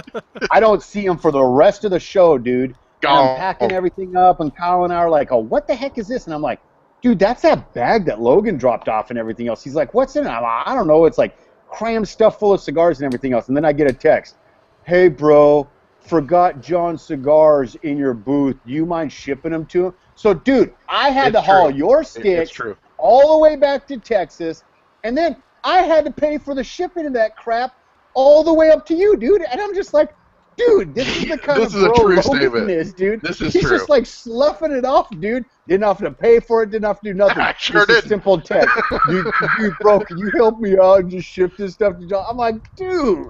I don't see him for the rest of the show, dude. And I'm packing everything up, and Kyle and I are like, oh, what the heck is this? And I'm like, dude, that's that bag that Logan dropped off and everything else. He's like, what's in it? I'm like, I don't know. It's like crammed stuff full of cigars and everything else. And then I get a text. Hey, bro, forgot John's cigars in your booth. Do you mind shipping them to him? So, dude, I had to haul your It's sticks true. all the way back to Texas, and then I had to pay for the shipping of that crap all the way up to you, dude. And I'm just like, dude, this is the kind This of is a bro true Logan statement. is, dude. This is He's true. just like sloughing it off, dude. Didn't have to pay for it, didn't have to do nothing. I sure Just a didn't. simple text. Dude, bro, can you help me out and just ship this stuff to John? I'm like, dude.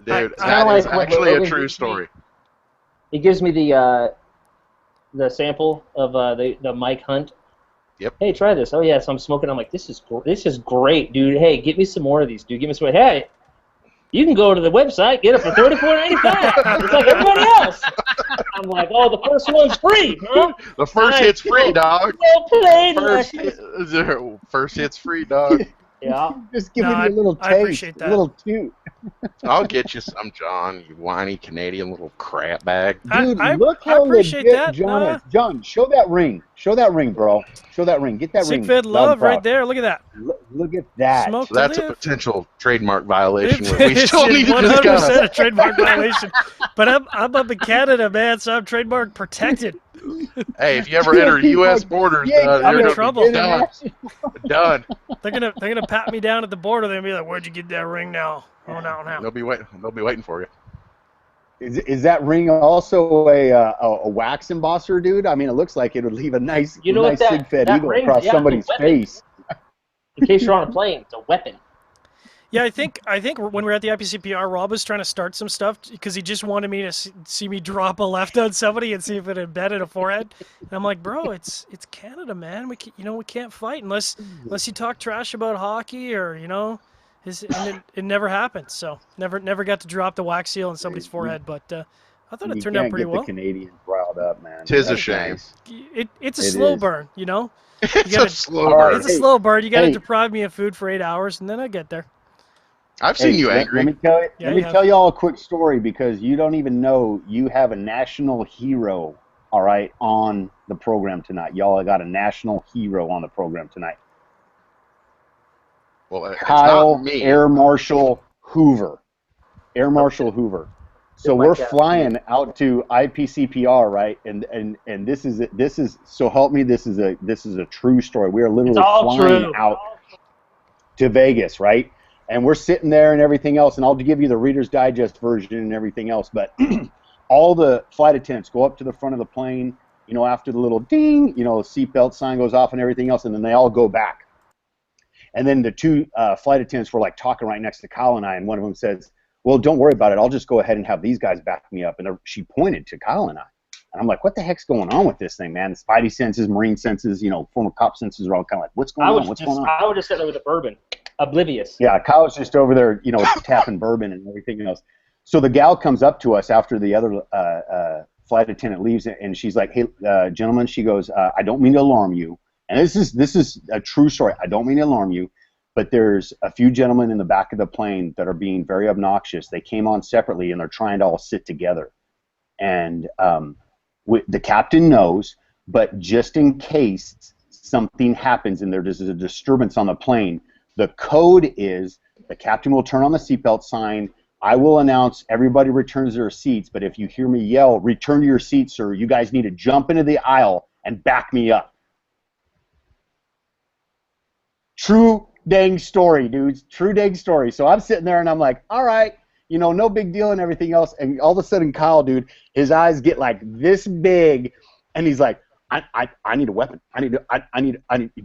Dude, I that like is what actually a Logan true gives me. story. He gives me the sample of the Mike Hunt. Yep. Hey, try this. Oh yeah, so I'm smoking. I'm like, this is great, dude. Hey, get me some more of these, dude. Give me some. Hey, you can go to the website, get it for $34.95. It's like everybody else. I'm like, oh, the first one's free, huh? The first Nice. hit's free, dog. Well played, First, Luscious. first hit's free, dog. Yeah. Just giving No, you a little I taste, appreciate a that. little toot. I'll get you some, John, you whiny Canadian little crap bag. Dude, I look how appreciate legit that. John is. John, show that ring. Show that ring, bro. Show that ring. Get that ring. SigFed loud and Love right proud. there. Look at that. Look at that. Smoke So that's to a live. potential trademark violation It we still is need to 100% discuss. a trademark violation. But I'm up in Canada, man, so I'm trademark protected. Hey, if you ever enter U.S. borders, Yeah, I'm in you're trouble. Done. Done. They're gonna pat me down at the border. They're gonna be like, "Where'd you get that ring now?" Oh, now. They'll be waiting for you. Is that ring also a wax embosser, dude? I mean, it looks like it would leave a nice, You know what nice that SigFed eagle ring- across yeah, somebody's the weapon. face. In case you're on a plane, it's a weapon. Yeah, I think when we were at the IPCPR, Rob was trying to start some stuff because he just wanted me to see me drop a left on somebody and see if it embedded a forehead. And I'm like, bro, it's Canada, man. We can't fight unless you talk trash about hockey or and it never happened. So never got to drop the wax seal on somebody's forehead. But I thought it You turned out can't pretty get well. the Canadians riled up, man. Tis a That's shame. nice. It's a It slow is. burn, It's gotta- a slow All right. burn. It's a slow burn. You got to Hey. deprive me of food for 8 hours, and then I get there. I've seen you let- angry. Let me tell you. Yeah, let you me have. tell you all a quick story because you don't even know you have a national hero. All right, on the program tonight. Y'all got a national hero on the program tonight. Well, it's Kyle not me. Air Marshal Hoover. Air Marshal Hoover. So we're flying out to IPCPR, right? And this is so help me. This is a true story. We are literally flying out to Vegas, right? And we're sitting there and everything else. And I'll give you the Reader's Digest version and everything else. But all the flight attendants go up to the front of the plane. You know, after the little ding, you know, seatbelt sign goes off and everything else, and then they all go back. And then the two flight attendants were like talking right next to Kyle and I, and one of them says, "Well, don't worry about it. I'll just go ahead and have these guys back me up." And she pointed to Kyle and I. And I'm like, what the heck's going on with this thing, man? Spidey senses, Marine senses, you know, former cop senses are all kind of like, what's going on? What's going on? I would just sit there with a bourbon, oblivious. Yeah, Kyle was just over there, you know, tapping bourbon and everything else. So the gal comes up to us after the other flight attendant leaves, and she's like, "Hey, gentlemen," she goes, "I don't mean to alarm you." And this is a true story. I don't mean to alarm you, but there's a few gentlemen in the back of the plane that are being very obnoxious. They came on separately, and they're trying to all sit together. And the captain knows, but just in case something happens and there's a disturbance on the plane, the code is the captain will turn on the seatbelt sign. I will announce everybody returns their seats, but if you hear me yell, "Return to your seats, sir," you guys need to jump into the aisle and back me up. True dang story, dudes. True dang story. So I'm sitting there and I'm like, all right, you know, no big deal and everything else. And all of a sudden, Kyle, his eyes get like this big, and he's like, I need a weapon. I need,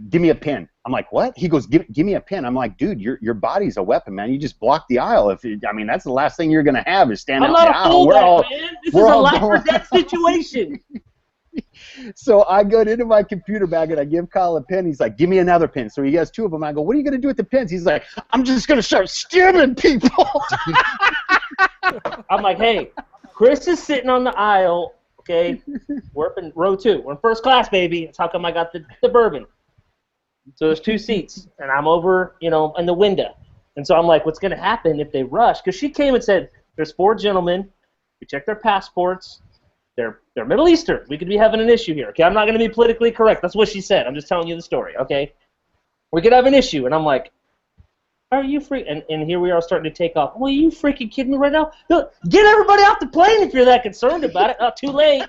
give me a pen. I'm like, what? He goes, give me a pen. I'm like, dude, your body's a weapon, man. You just block the aisle. That's the last thing you're gonna have is stand out in the aisle. Man. This is a life or death situation. So I go into my computer bag and I give Kyle a pen. He's like, give me another pen. So he has two of them. I go, what are you gonna do with the pens? He's like, I'm just gonna start stabbing people. I'm like, hey, Chris is sitting on the aisle. Okay, we're up in row 2. We're in first class, baby. That's how come I got the bourbon. So there's 2 seats, and I'm over, you know, in the window. And so I'm like, what's going to happen if they rush? Because she came and said, there's 4 gentlemen. We checked their passports. They're Middle Eastern. We could be having an issue here. Okay, I'm not going to be politically correct. That's what she said. I'm just telling you the story, okay? We could have an issue. And I'm like, are you free? And here we are starting to take off. Well, are you freaking kidding me right now? No, get everybody off the plane if you're that concerned about it. Too late.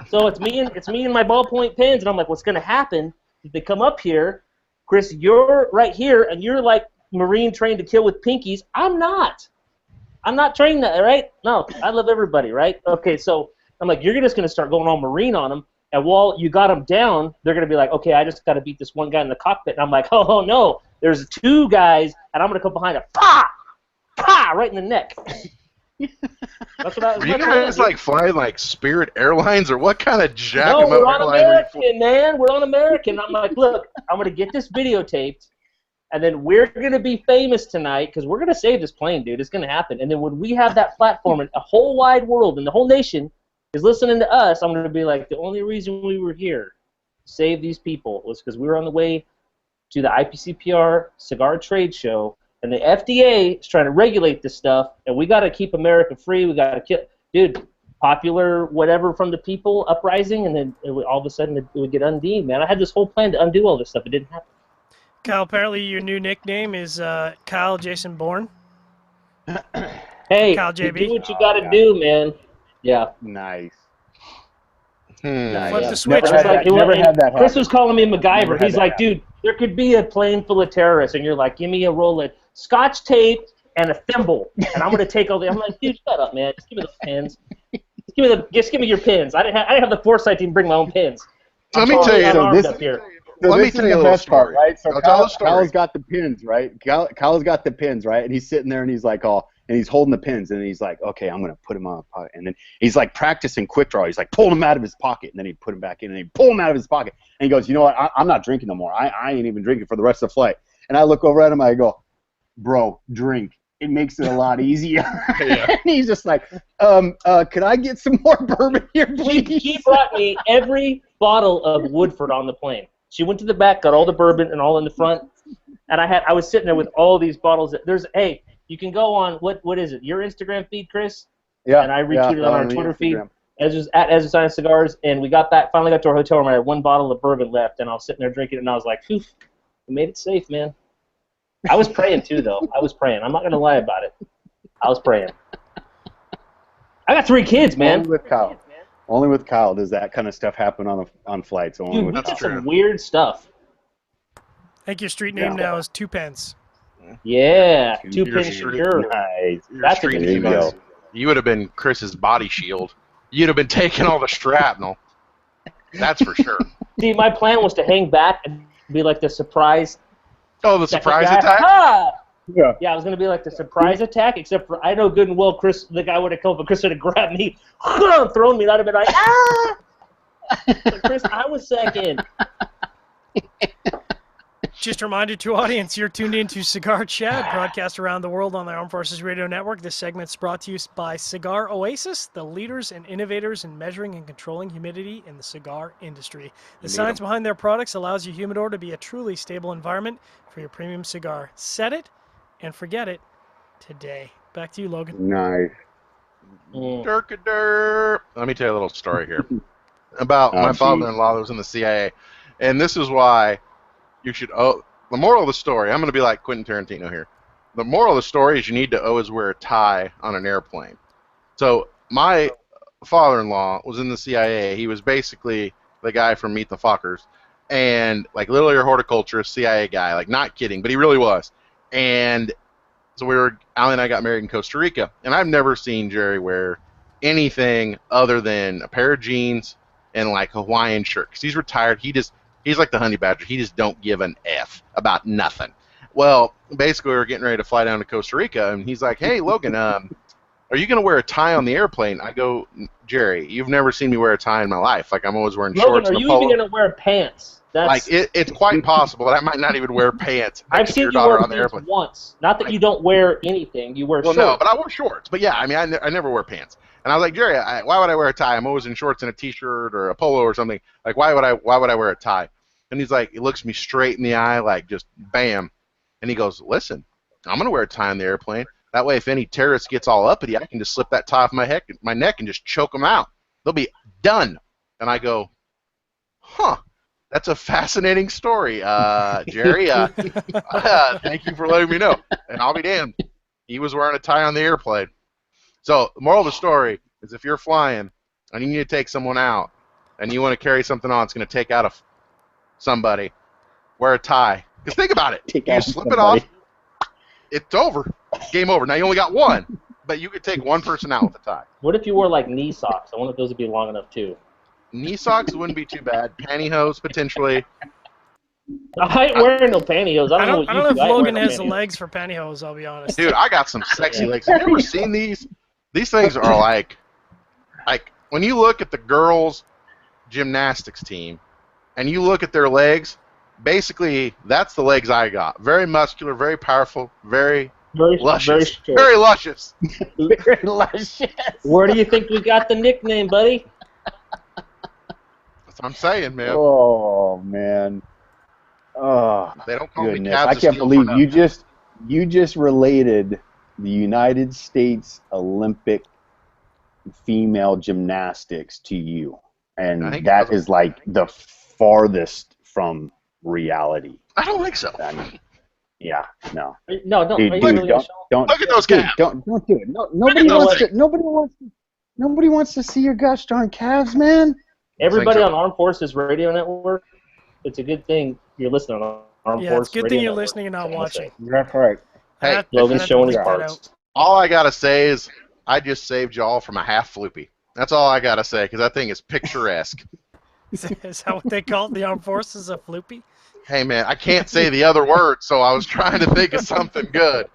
So it's me and my ballpoint pens, and I'm like, what's going to happen if they come up here? Chris, you're right here, and you're like Marine trained to kill with pinkies. I'm not. I'm not trained that, right? No, I love everybody, right? Okay, so I'm like, you're just going to start going all Marine on them, and while you got them down, they're going to be like, okay, I just got to beat this one guy in the cockpit. And I'm like, oh no. There's 2 guys, and I'm going to come behind him. Pa! Pa! Right in the neck. That's what I was. Are you guys like flying like Spirit Airlines, or what kind of jack? No, we're on American, man. We're on American. I'm like, look, I'm going to get this videotaped, and then we're going to be famous tonight because we're going to save this plane, dude. It's going to happen. And then when we have that platform and the whole wide world and the whole nation is listening to us, I'm going to be like, the only reason we were here to save these people was because we were on the way to the IPCPR cigar trade show, and the FDA is trying to regulate this stuff, and we got to keep America free. We got to kill, dude, popular whatever from the people uprising, and then all of a sudden it would get undone, man. I had this whole plan to undo all this stuff. It didn't happen. Kyle, apparently your new nickname is Kyle Jason Bourne. Hey, Kyle JB. do what you got to do, man. Yeah. Nice. Flip the switch. Never had that Chris happen. was calling me MacGyver. He's like, dude, there could be a plane full of terrorists, and you're like, give me a roll of Scotch tape and a thimble, and I'm gonna take all the. I'm like, dude, shut up, man. Just give me those pens. Just give me your pens. I didn't have the foresight to even bring my own pens. Let me tell you. So this, Let me tell you the best part, right? So Kyle's got the pins, right? Kyle's got the pins, right? And he's sitting there and he's like, and he's holding the pins, and he's like, okay, I'm gonna put them on my pocket, and then he's like practicing quick draw. He's like pulling them out of his pocket, and then he put them back in, and he pull them out of his pocket, and he goes, you know what? I'm not drinking no more. I ain't even drinking for the rest of the flight. And I look over at him, I go, bro, drink. It makes it a lot easier. Yeah. And he's just like, could I get some more bourbon here, please? She brought me every bottle of Woodford on the plane. She went to the back, got all the bourbon and all in the front, and I was sitting there with all these bottles. Hey, you can go on what is it? Your Instagram feed, Chris? Yeah. And I retweeted on our Twitter Instagram feed. At Ezra Zion Cigars, and we finally got to our hotel room. I had 1 bottle of bourbon left, and I was sitting there drinking it, and I was like, phew, we made it safe, man. I was praying too, though. I was praying. I'm not gonna lie about it. I was praying. I got 3 kids, man. Only with Kyle. Only with Kyle does that kind of stuff happen on flights. Only Dude, with we Kyle. did some weird stuff. I think your street name now is Two Pence. Yeah, Two 2 pin pins. sure. Nice. That's a Street good There you name go. is- You would have been Chris's body shield. You'd have been taking all the shrapnel. That's for sure. See, my plan was to hang back and be like the surprise. Oh, the surprise guy. attack? Ha! Yeah. Yeah, I was gonna be like the surprise attack, except for I know good and well Chris, the guy would have come up, but Chris would have grabbed me, thrown me, and I'd have been like, ah! But Chris, I was second. Just a reminder to audience, you're tuned into Cigar Chat, broadcast around the world on the Armed Forces Radio Network. This segment's brought to you by Cigar Oasis, the leaders and innovators in measuring and controlling humidity in the cigar industry. The science behind their products allows your humidor to be a truly stable environment for your premium cigar. Set it and forget it today. Back to you, Logan. Nice. Durk-a-durk. Let me tell you a little story here about my geez. father-in-law that was in the CIA, and this is why you should owe. The moral of the story, I'm going to be like Quentin Tarantino here. The moral of the story is you need to always wear a tie on an airplane. So my father-in-law was in the CIA. He was basically the guy from Meet the Fockers, and like literally a horticulturist, CIA guy, like not kidding, but he really was. And so Allie and I got married in Costa Rica, and I've never seen Jerry wear anything other than a pair of jeans and like a Hawaiian shirt. 'Cause he's retired. He's like the honey badger. He just don't give an F about nothing. Well, basically, we were getting ready to fly down to Costa Rica, and he's like, "Hey, Logan, are you going to wear a tie on the airplane?" I go, "Jerry, you've never seen me wear a tie in my life. Like, I'm always wearing Logan, shorts are and a you polo." even gonna wear pants? That's Like, it's quite possible that I might not even wear pants. I've next to seen your you daughter wear on the pants airplane. once. Not that you don't wear anything. You wear Well, shorts. no, but I wore shorts. But yeah, I mean, I never wear pants. And I was like, Jerry, why would I wear a tie? I'm always in shorts and a t-shirt or a polo or something. Like, why would I wear a tie? And he's like, he looks me straight in the eye, like just bam. And he goes, "Listen, I'm gonna wear a tie on the airplane. That way, if any terrorist gets all uppity, I can just slip that tie off my neck and just choke them out. They'll be done." And I go, "Huh. That's a fascinating story, Jerry. Thank you for letting me know." And I'll be damned. He was wearing a tie on the airplane. So the moral of the story is if you're flying and you need to take someone out and you want to carry something on, it's going to take out somebody, wear a tie. Because think about it. Take You out slip it somebody. off, it's over. Game over. Now you only got one, but you could take one person out with a tie. What if you wore like knee socks? I wonder if those would be long enough too. Knee socks wouldn't be too bad. Pantyhose, potentially. I ain't wearing no pantyhose. I I don't know don't, what I you don't know do. if I ain't Logan wearing has the pantyhose. legs for pantyhose, I'll be honest. Dude, I got some sexy Yeah. legs. Have you ever seen these? These things are like when you look at the girls' gymnastics team and you look at their legs, basically that's the legs I got. Very muscular, very powerful, very Very luscious. short. Very luscious. Very luscious. Where do you think we got the nickname, buddy? That's what I'm saying, man. Oh man. Oh They don't call me goodness! Cavs I of can't Steel believe for you nothing. just related the United States Olympic female gymnastics to you, I and think that it was- is like the farthest from reality. I don't think so. I mean, yeah, no. No, Dude, are you dude, really gonna show? don't Look at those dude, calves. don't do it. No, at nobody those wants things. to. Nobody wants to see your gosh darn calves, man. Everybody Thanks, on Armed Forces Radio Network, it's a good thing you're listening on Armed Yeah, it's Forces a good Radio thing you're Network. listening and not That's what I'm watching. saying. That's right. Hey, I Logan's have to showing his bleep that parts. All I gotta say is I just saved y'all from a half floopy. That's all I gotta say because that thing is picturesque. Is that what they call it? The armed forces, a floopy? Hey man, I can't say the other word, so I was trying to think of something good.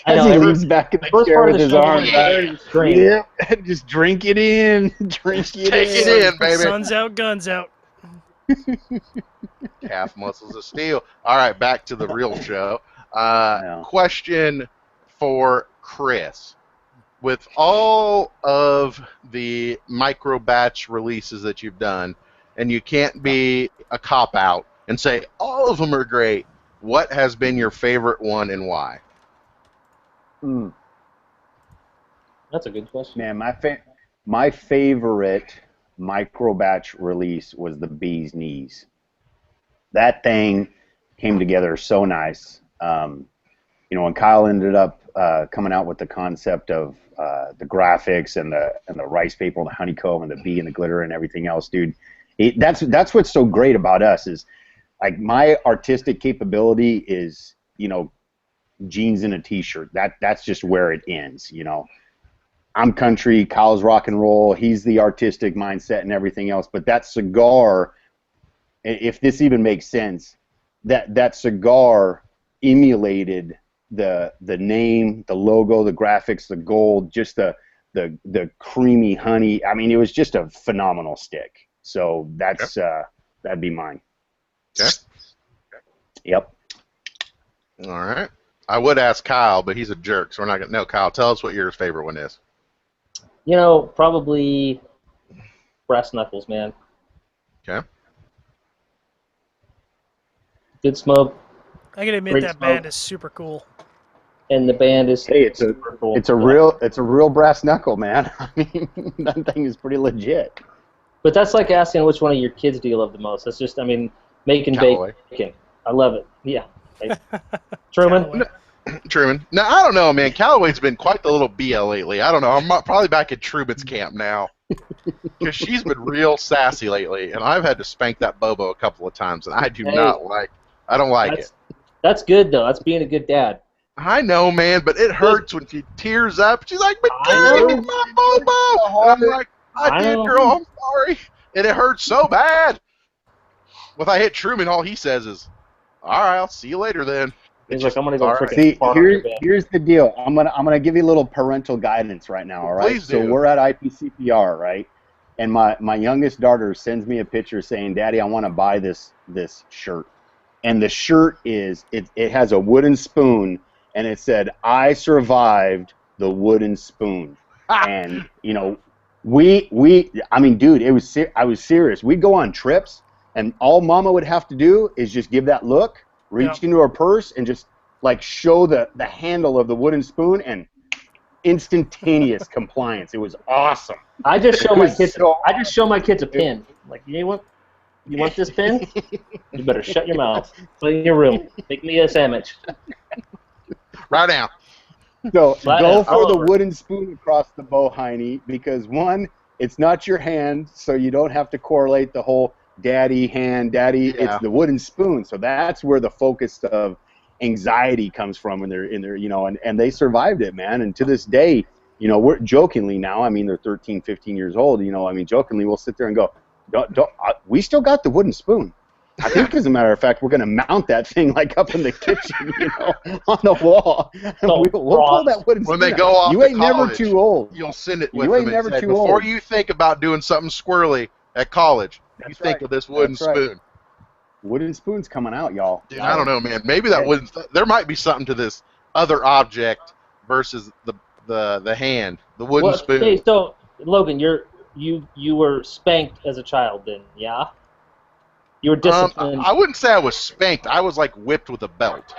I As know. he leans back in the First chair part of with the his show, arms was out. very strange. Yeah, just drink it in. Drink it Take in. it in, baby. Sun's out, guns out. Calf muscles of steel. All right, back to the real show. Yeah. Question for Chris. With all of the microbatch releases that you've done, and you can't be a cop-out and say all of them are great, what has been your favorite one and why? Mm, That's a good question. man, my favorite microbatch release was the Bee's Knees. That thing came together so nice. You know, when Kyle ended up coming out with the concept of the graphics and the rice paper and the honeycomb and the bee and the glitter and everything else, dude. That's what's so great about us is, like, my artistic capability is, you know, jeans and a t-shirt. That's just where it ends, you know. I'm country, Kyle's rock and roll, he's the artistic mindset and everything else, but that cigar, if this even makes sense, that cigar emulated the name, the logo, the graphics, the gold, just the creamy honey. I mean, it was just a phenomenal stick. So that's that'd be mine. Okay. Yep. All right. I would ask Kyle, but he's a jerk, so we're not gonna. No, Kyle, tell us what your favorite one is. You know, probably Brass Knuckles, man. Okay. Good smoke. I gotta admit Great that smoke. band is super cool. And the band is super cool. It's a real brass knuckle, man. I mean, that thing is pretty legit. But that's like asking which one of your kids do you love the most. That's just, I mean, making Callaway. bacon. I love it. Yeah. Truman. Callaway. Truman. No, I don't know, man. Callaway's been quite the little BL lately. I don't know. I'm probably back at Truman's camp now. Because she's been real sassy lately, and I've had to spank that Bobo a couple of times, and I do not like. I don't like it. That's good though. That's being a good dad. I know, man, but it hurts when she tears up. She's like, "Give me my Bobo." And I'm like, "I did, girl. I'm sorry," and it hurts so bad. If I hit Truman, all he says is, "All right, I'll see you later then." He's like, "I'm gonna go freaking." See, here's the deal. I'm gonna give you a little parental guidance right now. All right. Please so do. we're at IPCPR, right? And my youngest daughter sends me a picture saying, "Daddy, I want to buy this shirt." And the shirt it has a wooden spoon, and it said, "I survived the wooden spoon." And you know, I mean, dude, I was serious. We'd go on trips, and all Mama would have to do is just give that look, reach into her purse, and just like show the handle of the wooden spoon, and instantaneous compliance. It was awesome. I just show my kids a pin. Like, you want this pin? You better shut your mouth. Play in your room. Make me a sandwich. Right now. So Right go now. for the wooden spoon across the bow, Heine, because one, it's not your hand, so you don't have to correlate the whole daddy hand, daddy. Yeah. It's the wooden spoon. So that's where the focus of anxiety comes from when they're in there, you know, and they survived it, man. And to this day, you know, we're jokingly now, I mean, they're 13, 15 years old, you know, I mean, jokingly we'll sit there and go, we still got the wooden spoon. I think, as a matter of fact, we're going to mount that thing like up in the kitchen, you know, on the wall. And we'll pull that wooden spoon. When they go off you to ain't never college, too old. You'll send it with You them ain't and never say, too before old. you think about doing something squirrely at college, you That's think right. of this wooden That's right. spoon. Wooden spoon's coming out, y'all. Dude, I don't know, man. Maybe that wooden. There might be something to this other object versus the hand, the wooden spoon. Hey, so Logan, you were spanked as a child, then, yeah? You were disciplined. I wouldn't say I was spanked. I was like whipped with a belt.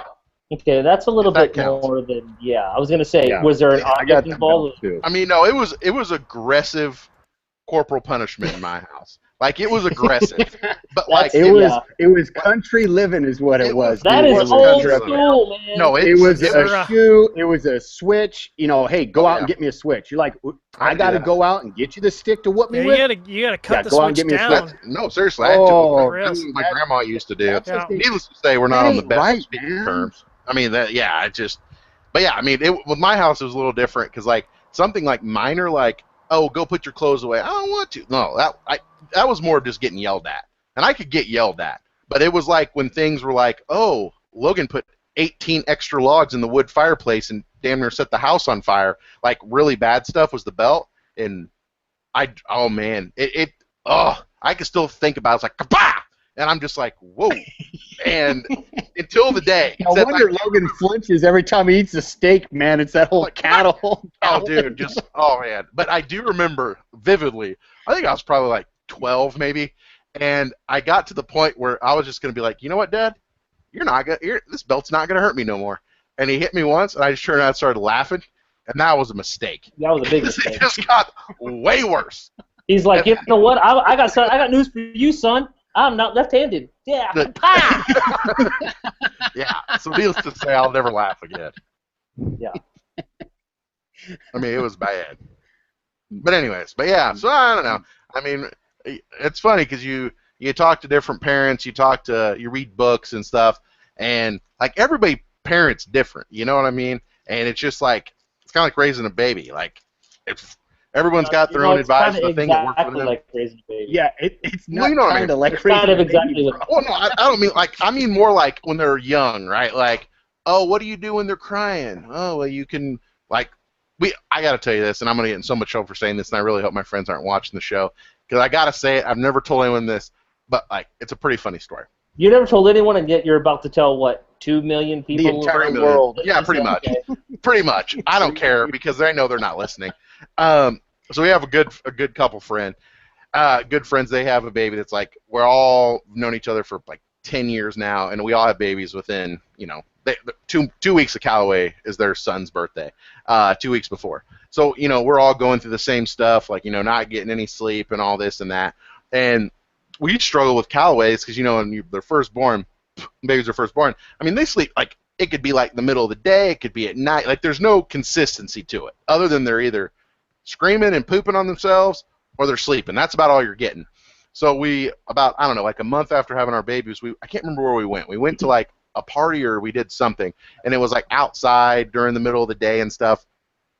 Okay, that's a little If that bit counts. more than, yeah. I was gonna say, Yeah. was there an I got object that involved? belt, too. I mean, no, it was aggressive corporal punishment in my house. Like, it was aggressive, but like It was country living is what it was. That dude. is It was old country living. school, man. No, It was It's a shoe. It was a switch. You know, hey, go out and get me a switch. You're like, I got to go out and get you the stick to whoop me Yeah, with. you gotta cut the go out and switch get me a down. no, seriously, I had to, real. that's what my grandma used to do. Yeah. Needless to say, we're not That on the ain't best right, speaking man. terms. I mean, but yeah, I mean, with my house, it was a little different because, like, something like minor, like, oh, go put your clothes away. I don't want to. No, that was more of just getting yelled at. And I could get yelled at. But it was like when things were like, oh, Logan put 18 extra logs in the wood fireplace and damn near set the house on fire. Like, really bad stuff was the belt. And I could still think about it. It's like, kabah! And I'm just like, whoa. And until the day. No wonder Logan flinches every time he eats a steak, man. It's that whole cattle. Oh, dude, man. But I do remember vividly, I think I was probably like 12 maybe, and I got to the point where I was just going to be like, you know what, Dad? This belt's not going to hurt me no more. And he hit me once, and I just turned around and started laughing, and that was a mistake. That was a big mistake. It just got way worse. He's like, you know what? I got news for you, son. I'm not left-handed. Yeah. Yeah. So needless to say, I'll never laugh again. Yeah. I mean, it was bad. But anyways, but yeah, so I don't know. I mean, it's funny because you talk to different parents, you read books and stuff, and like everybody parents different, you know what I mean? And it's just like it's kind of like raising a baby. Like if everyone's got their own advice, the thing that works for them. Like raising a baby. Yeah, it's not you know what I kind mean. of like It's raising kind of a baby, exactly bro. Well, no, I don't mean like I mean more like when they're young, right? Like, oh, what do you do when they're crying? Oh, well, you can like I got to tell you this, and I'm going to get in so much trouble for saying this, and I really hope my friends aren't watching the show, because I got to say it, I've never told anyone this, but like, it's a pretty funny story. You never told anyone, and yet you're about to tell, what, 2 million people? The entire 3 million. world. Yeah, pretty much. Pretty much. I don't care, because they know they're not listening. So we have a good couple friend, good friends. They have a baby that's like, we're all known each other for like 10 years now, and we all have babies within, you know, 2 weeks of Callaway is their son's birthday, 2 weeks before. So, you know, we're all going through the same stuff, like, you know, not getting any sleep and all this and that. And we struggle with Callaways because, you know, when they're first born, babies are first born, I mean, they sleep, like, it could be like the middle of the day, it could be at night. Like, there's no consistency to it, other than they're either screaming and pooping on themselves or they're sleeping. That's about all you're getting. So we, about, I don't know, like a month after having our babies, I can't remember where we went. We went to, like, a party or we did something, and it was like outside during the middle of the day and stuff,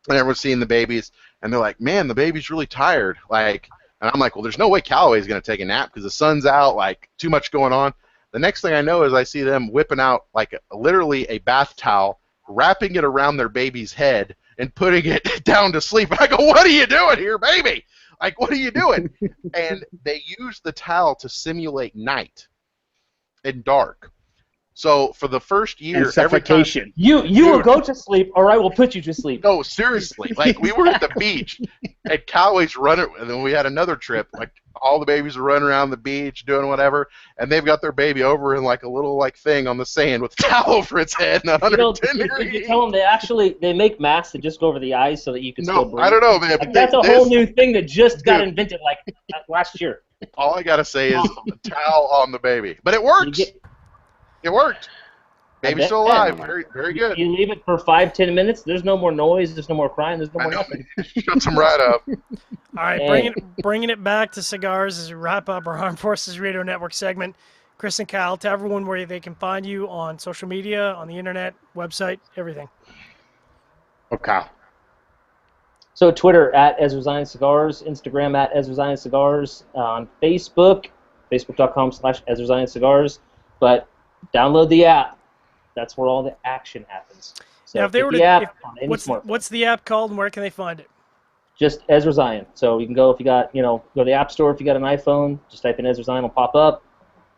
and everyone's seeing the babies, and they're like, man, the baby's really tired, like, and I'm like, well, there's no way Callaway's going to take a nap because the sun's out, like, too much going on. The next thing I know is I see them whipping out like literally a bath towel, wrapping it around their baby's head and putting it down to sleep. And I go, what are you doing here, baby? Like, what are you doing? And they use the towel to simulate night and dark. So for the first year, And suffocation. You will go to sleep, or I will put you to sleep. No, seriously. Like, we were at the beach, and Callaway's running, and then we had another trip. Like, all the babies are running around the beach, doing whatever, and they've got their baby over in, like, a little, like, thing on the sand with a towel over its head and 110 degrees. You tell them they make masks that just go over the eyes so that you can still breathe. I don't know, man. Like, that's a whole new thing that just got invented, like, last year. All I got to say is the towel on the baby. But it works. It worked. Baby's still alive. Very, very good. You leave it for 5-10 minutes. There's no more noise. There's no more crying. There's no more nothing. Shuts them right up. All right, bringing it back to cigars as we wrap up our Armed Forces Radio Network segment. Chris and Kyle, tell everyone where they can find you on social media, on the internet, website, everything. Oh, Kyle. So Twitter at Ezra Zion Cigars, Instagram at Ezra Zion Cigars, on Facebook, facebook.com/Ezra Zion Cigars. But download the app. That's where all the action happens. So now, if they were what's the app called, and where can they find it? Just Ezra Zion. So you can go if you got, go to the App Store if you got an iPhone. Just type in Ezra Zion, it'll pop up.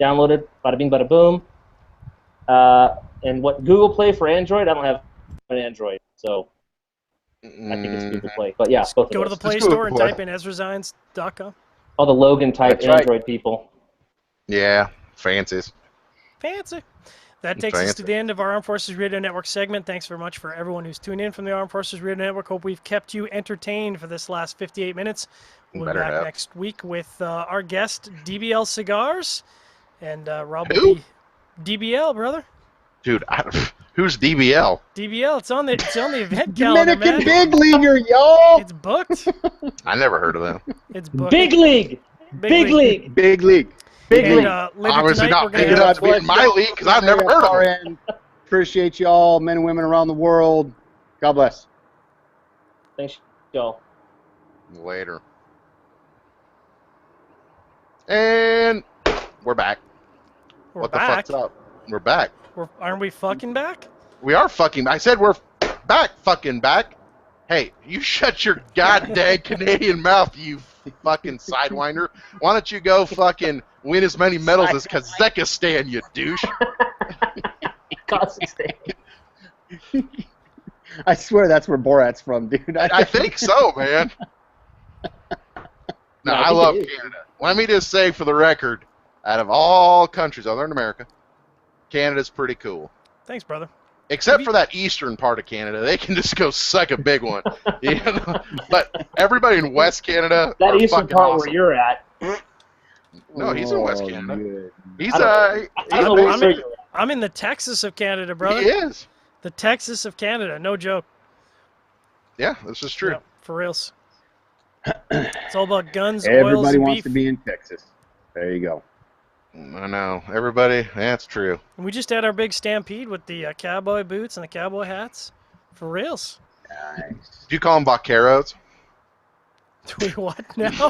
Download it. Bada bing, bada boom. And what Google Play for Android? I don't have an Android, so I think it's Google Play. But yeah, both go to the Play Store and type in EzraZions.com. All the Logan type Android people. Yeah, fancies. Fancy. That takes us to the end of our Armed Forces Radio Network segment. Thanks very much for everyone who's tuned in from the Armed Forces Radio Network. Hope we've kept you entertained for this last 58 minutes. We'll be back next week with our guest, DBL Cigars. And Rob will be DBL, brother. Dude, who's DBL? DBL, it's on the event calendar, man. Dominican Big Leaguer, y'all. It's booked. I never heard of them. It's booked. Big League. Big League. Big League. Big League. Obviously not big enough to be in my league because I've never heard of them. Appreciate you all, men and women around the world. God bless. Thanks, y'all. Later. And we're back. What the fuck's up? We're back. Aren't we fucking back? We are fucking. I said we're back, fucking back. Hey, you shut your goddamn Canadian mouth, you fucking sidewinder. Why don't you go fucking win as many medals as Kazakhstan, you douche? Kazakhstan. I swear that's where Borat's from, dude. I think so, man. No, I love Canada. Let me just say for the record, out of all countries other than America, Canada's pretty cool. Thanks, brother. Except for that eastern part of Canada. They can just go suck a big one. You know? But everybody in West Canada that eastern part awesome. Where you're at. No, he's in West Canada. Good. He's I'm in the Texas of Canada, brother. He is. The Texas of Canada, no joke. Yeah, this is true. Yeah, for reals. It's all about guns, oils, Everybody and wants beef. to be in Texas. There you go. I know. Everybody, that's true. And we just had our big stampede with the cowboy boots and the cowboy hats. For reals. Nice. Do you call them vaqueros? Do we what now?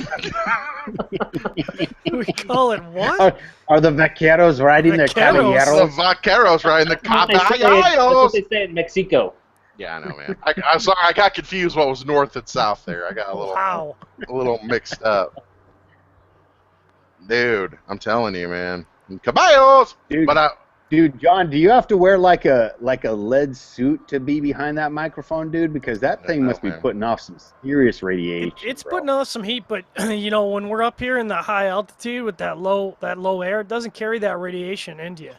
We call it what? Are the vaqueros riding their Vaqueros. The caballeros? vaqueros riding the That's what caballeros. they say in Mexico. Yeah, I know, man. I'm sorry, I got confused what was north and south there. I got Wow. a little mixed up. Dude, I'm telling you, man. Caballos! Dude, But dude, John, do you have to wear like a lead suit to be behind that microphone, dude? Because that thing must be man. putting off some serious radiation. It's bro. putting off some heat, but you know, when we're up here in the high altitude with that low air, it doesn't carry that radiation into you.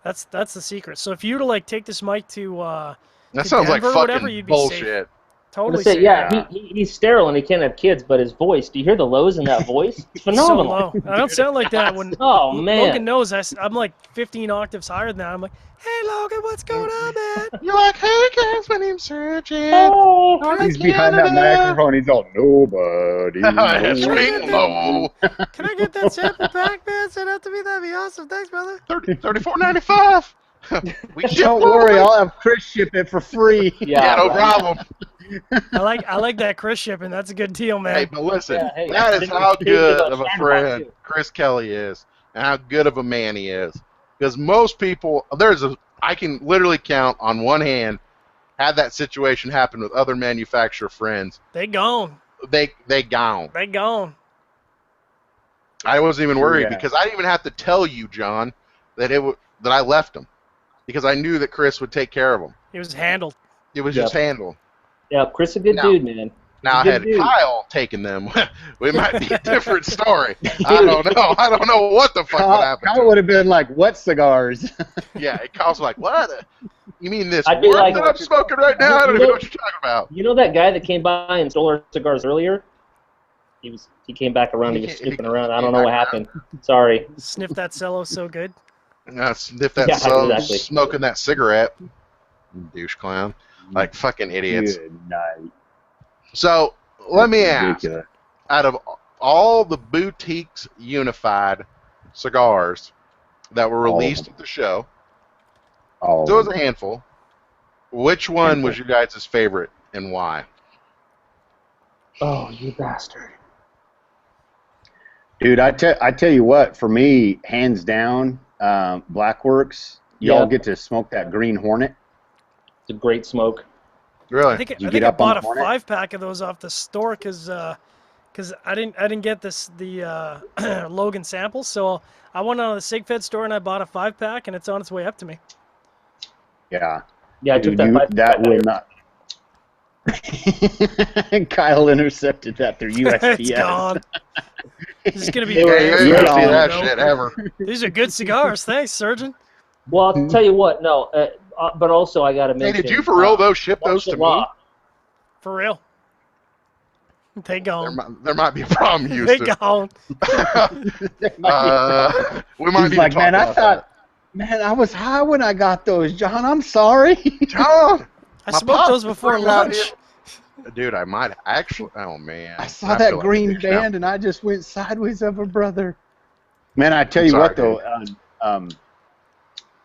That's the secret. So if you were to like take this mic to that sounds like Denver or whatever, fucking you'd be bullshit. safe. I'm Totally gonna say, safe. yeah, he's sterile and he can't have kids, but his voice, do you hear the lows in that voice? It's So phenomenal. low. I don't sound like that when Oh, man. Logan knows I'm like 15 octaves higher than that. I'm like, hey Logan, what's going on, man? You're like, hey guys, my name's Surgeon. Oh, He's behind that microphone. He's all, nobody. Swing low. Can I get that sample pack, man? Send out to me. That'd be awesome. Thanks, brother. $34.95. We ship Don't all the worry, way- I'll have Chris ship it for free. Yeah, no problem. I like that Chris shipping. That's a good deal, man. Hey, but listen, Yeah, hey, that is didn't how think good about of a China friend too. Chris Kelly is, and how good of a man he is. Because most people, I can literally count on one hand, had that situation happen with other manufacturer friends. They gone. They gone. They gone. I wasn't even worried Yeah. because I didn't even have to tell you, John, that that I left them, because I knew that Chris would take care of them. It was handled. It was Yep. just handled. Yeah, Chris is a good No. dude, man. Now, Good had dude. Kyle taken them, we might be a different story. I don't know. I don't know what the fuck would happen. Kyle would have been like, what cigars? Yeah, Kyle's like, what? You mean this I'd be one like- that I'm smoking right now? I don't even know what you're talking about. You know that guy that came by and stole our cigars earlier? He came back around. He was He snooping came around. I don't know what back happened. Sorry. Sniff that cello so good. Sniff that Yeah, so exactly. smoking that cigarette. Douche clown. Like fucking idiots. Good night. So, let me ask. Ridiculous. Out of all the boutiques unified cigars that were All of released them. at the show, Oh, so it was a handful, which one was your guys' favorite and why? Oh, you bastard. dude, I tell you what, for me, hands down, Blackworks, y'all Yeah. get to smoke that Green Hornet. It's a great smoke. Really? I think you I get think I up on bought a the Hornet? 5-pack of those off the store because I didn't get the Logan samples, so I went on the SigFed store and I bought a 5-pack and it's on its way up to me. Yeah. Yeah, I took Dude, that. that will not. Kyle intercepted that through USPS. It's gone. This is gonna be. They were- Yeah, you Yeah. ain't gonna see that No. shit ever. These are good cigars. Thanks, surgeon. Well, I'll tell you what. No, but also I got to Hey, mention. did you for real though ship those to me? Law. For real. They gone. There might be a problem, They Houston. gone. We might He's need like, to talk man, I about thought, man, I was high when I got those, John. I'm sorry. that. John, I my smoked pop those before bring it out lunch. here. Dude, I might actually. Oh man, I saw feel that like a green douche now. band, and I just went sideways of a brother. Man, I tell you Sorry, what, though,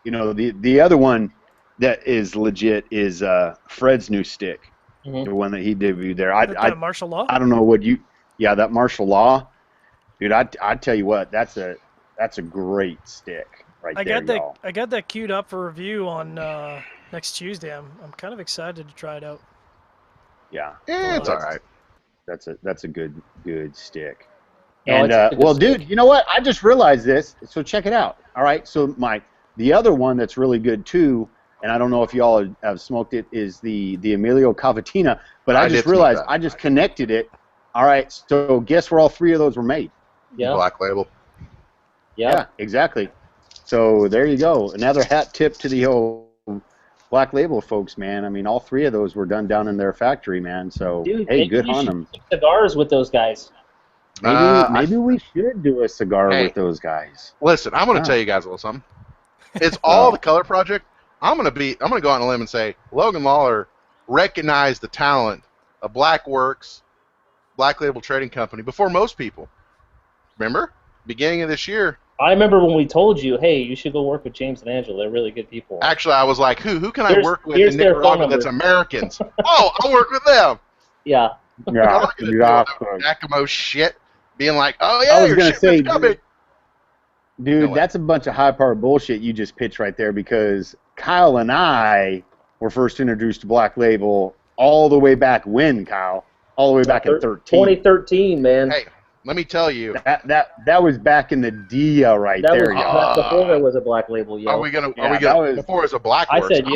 you know, the other one that is legit is Fred's new stick, Mhm. the one that he debuted there. That martial law. I don't know what you, yeah, that martial law, dude. I tell you what, that's a great stick right I there, got that. y'all. I got that queued up for review on next Tuesday. I'm kind of excited to try it out. Yeah, It's all right. that's a good stick. No, And it's a good well, stick. dude, you know what? I just realized this. So check it out. All right. So the other one that's really good too, and I don't know if y'all have smoked it, is the Emilio Cavatina. But I I did just smoke realized that. I just connected it. All right. So guess where all three of those were made? Yeah. Black Label. Yeah. Exactly. So there you go. Another hat tip to the old Black Label folks, man. I mean, all three of those were done down in their factory, man. So Dude, hey, maybe good you on should them. make cigars with those guys. Maybe we should do a cigar Hey. with those guys. Listen, I'm going to Ah. tell you guys a little something. It's all the Color Project. I'm going to go out on a limb and say Logan Lawler recognized the talent of Black Works, Black Label Trading Company, before most people. Remember? Beginning of this year. I remember when we told you, hey, you should go work with James and Angela. They're really good people. Actually, I was like, who can I work with in their phone Nicaragua number. that's Americans? Oh, I'll work with them. Yeah. Yeah, exactly. Giacomo shit, being like, oh yeah, I was your gonna say, shipment's coming. Dude, that's a bunch of high-powered bullshit you just pitched right there, because Kyle and I were first introduced to Black Label all the way back when, Kyle? All the way back in 2013, man. Hey, let me tell you. That was back in the dia right that there, was y'all. before there was a Black Label, yo. Are we gonna before it was a Black Works? I said, I'm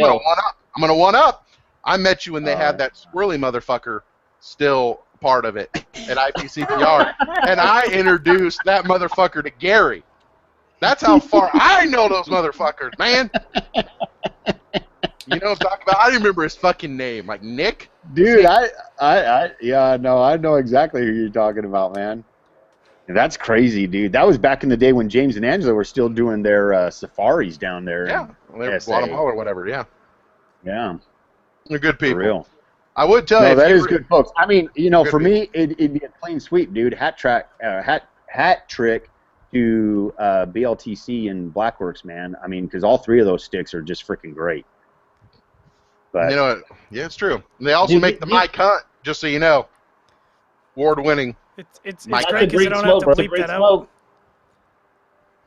gonna one up. I met you when they had that swirly motherfucker still part of it at IPCPR, and I introduced that motherfucker to Gary. That's how far I know those motherfuckers, man. You know what I'm talking about? I don't remember his fucking name. Like Nick? Dude, I know exactly who you're talking about, man. That's crazy, dude. That was back in the day when James and Angela were still doing their safaris down there. Yeah, they're Guatemala or whatever. Yeah, yeah, they're good people. For real. I would tell you. That is good, folks. I mean, for me, it'd be a clean sweep, dude. Hat trick to BLTC and Blackworks, man. I mean, because all three of those sticks are just freaking great. But yeah, it's true. And they also make the Mike Hunt, just so you know, award-winning. It's great because you don't have to bleep that out.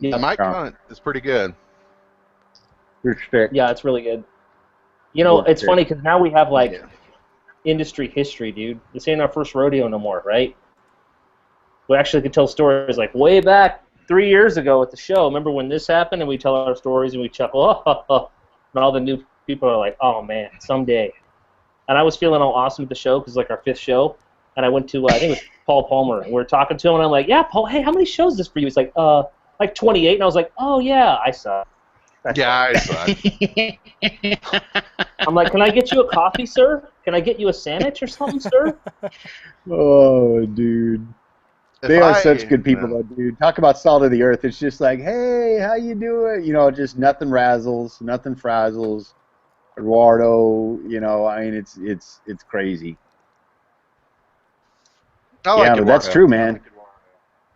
Yeah, the Mike Hunt is pretty good. Your stick. Yeah, it's really good. It's funny because now we have industry history, dude. This ain't our first rodeo no more, right? We actually could tell stories like way back 3 years ago at the show. Remember when this happened? And we tell our stories and we chuckle, and all the new people are like, oh man, someday. And I was feeling all awesome at the show because it's our 5th show. And I went to, I think it was Paul Palmer, and we were talking to him, and I'm like, yeah, Paul, hey, how many shows is this for you? He's like 28, and I was like, oh yeah, I suck. I suck. I'm like, can I get you a coffee, sir? Can I get you a sandwich or something, sir? Oh, dude. They are such good people, though, dude. Talk about salt of the earth. It's just like, hey, how you doing? Just nothing razzles, nothing frazzles. Eduardo, I mean, it's crazy. But that's true, man.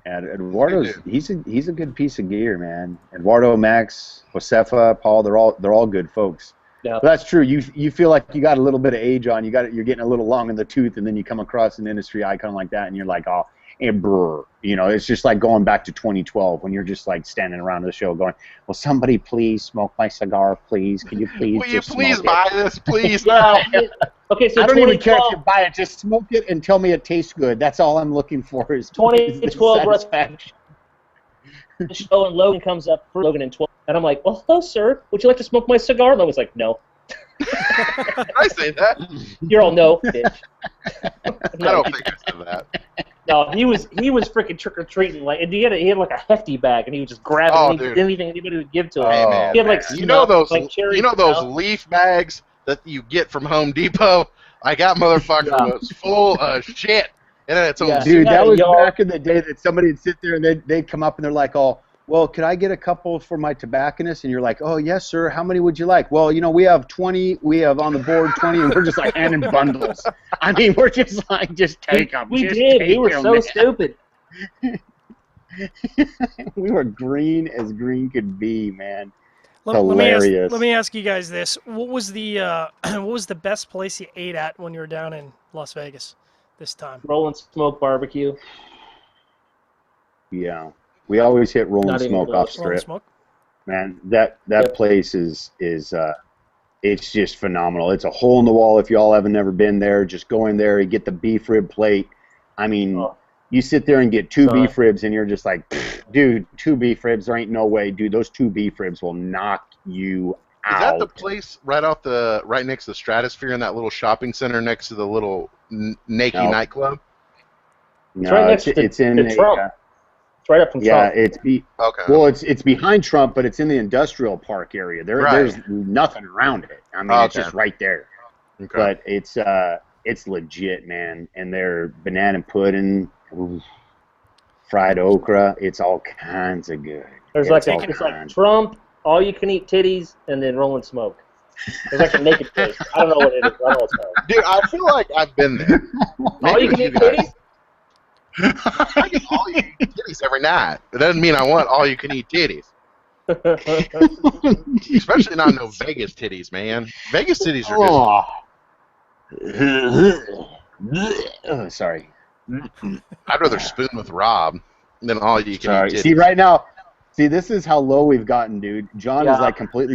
And Eduardo's he's a good piece of gear, man. Eduardo, Max, Josefa, Paul, they're all good folks. Yeah. But that's true. You feel like you got a little bit of age on. You're getting a little long in the tooth, and then you come across an industry icon like that, and you're like, oh, brr. It's just like going back to 2012 when you're just like standing around the show going, will somebody please smoke my cigar, please? Can you please? Will you please buy this, please? Okay, so I don't even care if you buy it. Just smoke it and tell me it tastes good. That's all I'm looking for is 2012 satisfaction. The show and Logan comes up for Logan in 12, and I'm like, well, hello, sir. Would you like to smoke my cigar? Logan's like, no. I say that. You're all no, bitch. No. I don't think I said that. No, he was freaking trick or treating, and he had like a hefty bag, and he was just grabbing anything anybody would give to him. Hey, man, he had like those leaf bags that you get from Home Depot. Like that motherfucker was full of shit. And then dude, that was back in the day that somebody would sit there and they'd come up and they're like, oh, well, could I get a couple for my tobacconist? And you're like, oh, yes, sir. How many would you like? Well, we have 20. We have on the board 20, and we're just like handing bundles. I mean, we're just like, just take them. We did. We were so stupid. We were green as green could be, man. Hilarious. Let me ask you guys this: what was the best place you ate at when you were down in Las Vegas this time? Rollin' Smoke Barbecue. Yeah, we always hit Rollin' Smoke off strip. Man, that place is it's just phenomenal. It's a hole in the wall. If y'all haven't never been there, just go in there. You get the beef rib plate. I mean. You sit there and get 2 beef ribs, and you're just like, dude, 2 beef ribs, there ain't no way, dude. Those 2 beef ribs will knock you out. Is that the place right next to the Stratosphere in that little shopping center next to the little Nakey nightclub? No, it's right next to it's in Trump. It's right up from Trump. Well, it's behind Trump, but it's in the industrial park area. There's nothing around it. I mean, it's just right there. Okay. But it's legit, man. And their banana pudding. Ooh, fried okra, it's all kinds of good. There's it's like Trump, all you can eat titties, and then Rollin' Smoke. It's like a naked place. I don't know what it is. I don't know what's called. Dude, I feel like I've been there. All you can eat titties? I get all you can eat titties every night. It doesn't mean I want all you can eat titties. Especially not no Vegas titties, man. Vegas titties are just. Oh, sorry. I'd rather spoon with Rob than all you can eat titties. See, right now, this is how low we've gotten, dude. John is like completely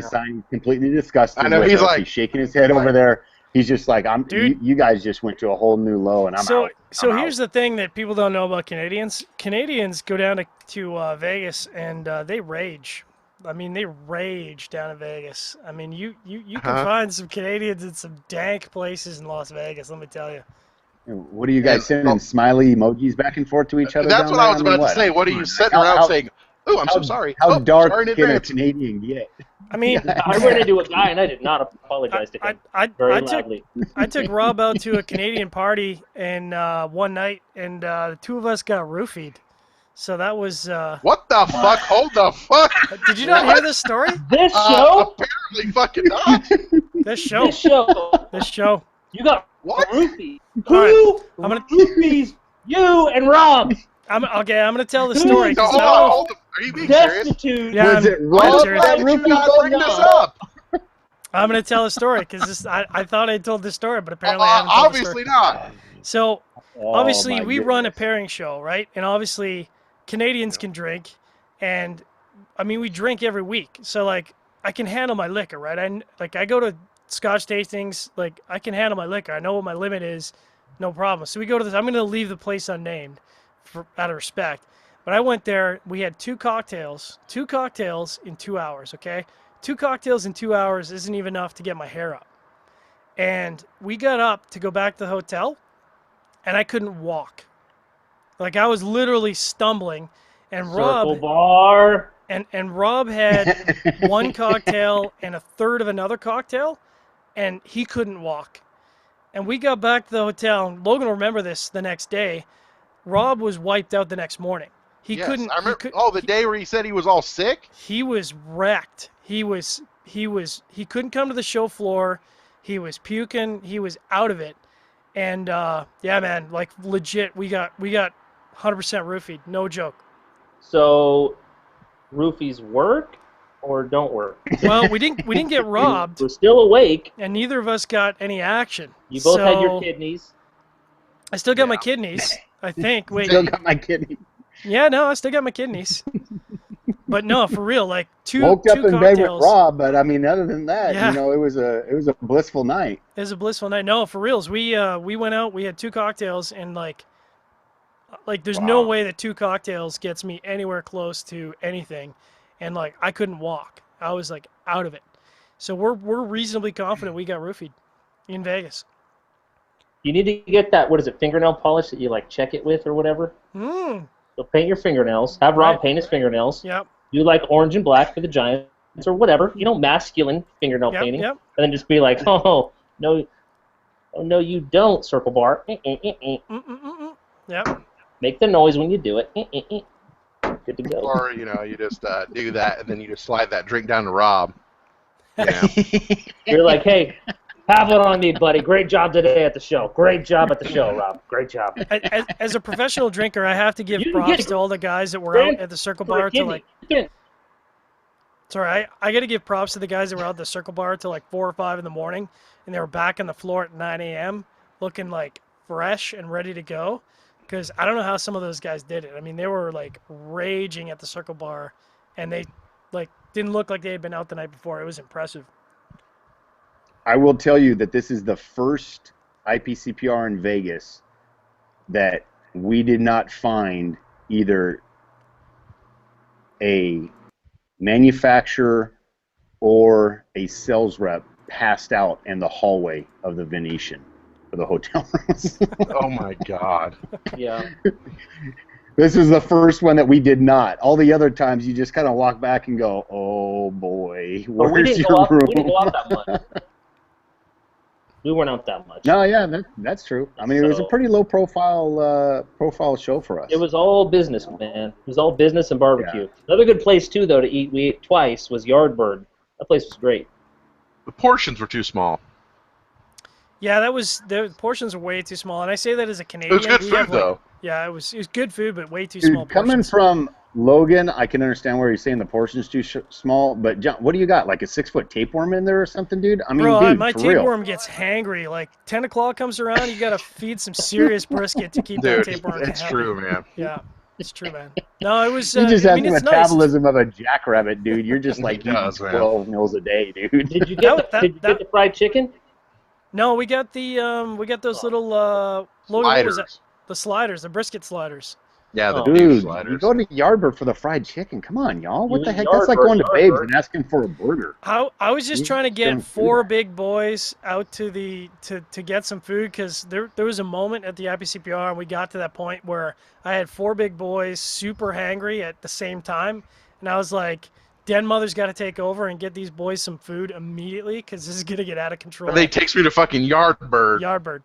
disgusted. I know, with he's us. like- He's shaking his head over there. He's just like, Dude. You guys just went to a whole new low, and I'm out. So I'm here's out. the thing that people don't know about Canadians. Canadians go down to Vegas and they rage. I mean, they rage down in Vegas. I mean, you can find some Canadians in some dank places in Las Vegas. Let me tell you. What are you guys sending smiley emojis back and forth to each other? That's down what there? I was about to say. What are you sitting around saying? Oh, I'm so sorry. How dark sorry in can a advance. Canadian get? I mean, I ran into a guy and I did not apologize to him very loudly. I took Rob out to a Canadian party and one night, and the two of us got roofied. So that was. What the fuck? Hold the fuck. Did you not hear this story? This show? Apparently fucking not. This show. This show. This show. You got What? roofies. All right, Who I'm gonna- roofies you and Rob? I'm gonna tell the story. No, 'cause hold I on. don't know- Hold on. Are you being serious? Destitute. Yeah, Was it I'm Rob serious. Why did you not bring this up? I'm gonna tell a story because I thought I told this story, but apparently I haven't told the story. Obviously not. So obviously my we run a goodness. pairing show, right? And obviously Canadians can drink, and I mean we drink every week. So like I can handle my liquor, right? I go to Scotch tastings, like I can handle my liquor. I know what my limit is, no problem. So we go to this. I'm gonna leave the place unnamed, out of respect. But I went there. We had two cocktails in 2 hours. Okay, 2 cocktails in 2 hours isn't even enough to get my hair up. And we got up to go back to the hotel, and I couldn't walk. Like I was literally stumbling, and Circle Rob bar. and Rob had one cocktail and a third of another cocktail, and he couldn't walk. And we got back to the hotel, and Logan will remember this the next day. Rob was wiped out the next morning. He Yes, couldn't. I remember. He, The day where he said he was all sick. he was wrecked. He couldn't come to the show floor. He was puking. He was out of it. And yeah, man, like legit, we got 100% roofied. No joke. So, roofies work or don't work? Well, we didn't get robbed, We're still awake. and neither of us got any action. You both had your So, kidneys. I still got my Yeah. kidneys, I think. Wait, Still got my kidney. yeah, no, I still got my kidneys. But no, for real, like two Woke up in bed with cocktails. Rob, but I mean, other than that, Yeah. it was a blissful night. It was a blissful night. No, for reals. We went out. We had 2 cocktails, and like there's no Wow. way that 2 cocktails gets me anywhere close to anything, and like I couldn't walk. I was like out of it. So we're reasonably confident we got roofied in Vegas. You need to get that, what is it, fingernail polish that you like check it with or whatever? Mm. So paint your fingernails. Have Rob Right. paint his fingernails. Yep. Do like orange and black for the Giants or whatever. You know, masculine fingernail Yep. painting. Yep. And then just be like, oh no, you don't, circle bar. Yep. Make the noise when you do it. Good to go. Or you just do that, and then you just slide that drink down to Rob. You know? You're like, hey, have it on me, buddy. Great job today at the show. Great job at the show, Rob. Great job. As a professional drinker, I have to give You didn't props get to all the guys that were grand out at the Circle for a Bar to kidney. like. Sorry, I got to give props to the guys that were out at the Circle Bar till like 4 or 5 in the morning, and they were back on the floor at 9 a.m. looking like fresh and ready to go. Because I don't know how some of those guys did it. I mean, they were like raging at the Circle Bar, and they like didn't look like they had been out the night before. It was impressive. I will tell you that this is the first IPCPR in Vegas that we did not find either a manufacturer or a sales rep passed out in the hallway of the Venetian for the hotel rooms. Oh my God. Yeah. This is the first one that we did not. All the other times you just kind of walk back and go, oh boy, But where's your room? we didn't go out that much. We weren't out that much. No, yeah, that's true. I mean, it was a So- pretty low profile show for us. It was all business, man. It was all business and barbecue. Another good place, too, though, to eat, we ate twice, was Yardbird. That place was great. The portions were too small. Yeah, the portions are way too small, and I say that as a It Canadian. was good We food have, like, though. yeah, it was good food, but way too Dude, small coming portions. from Logan, I can understand where you're saying the portion's too small. But John, what do you got? Like a 6-foot tapeworm in there or something, dude? I mean, Bro, dude, my for real. tapeworm gets hangry. Like 10 o'clock comes around, you gotta feed some serious brisket to keep that Dude, tapeworm it's happy. true, man. Yeah, it's true, man. No, it was. You just I have mean, the it's nice. metabolism of a jackrabbit, dude. You're just like He eating does, man. 12 meals a day, dude. Did you get That- did you get the fried chicken? No, we got those little Logan, what was that? Sliders. The sliders, the brisket sliders. Yeah, the Oh. beef Dude, you sliders. go to Yardbird for the fried chicken. Come on, y'all. What You the eat heck? That's like going to Yardbird, Babes Yardbird. and asking for a burger. I was just You trying to just get don't do 4 that. big boys out to get some food, because there was a moment at the IPCPR and we got to that point where I had 4 big boys super hangry at the same time, and I was like, Den Mother's got to take over and get these boys some food immediately, because this is gonna get out of control. And they takes me to fucking Yardbird. Yardbird.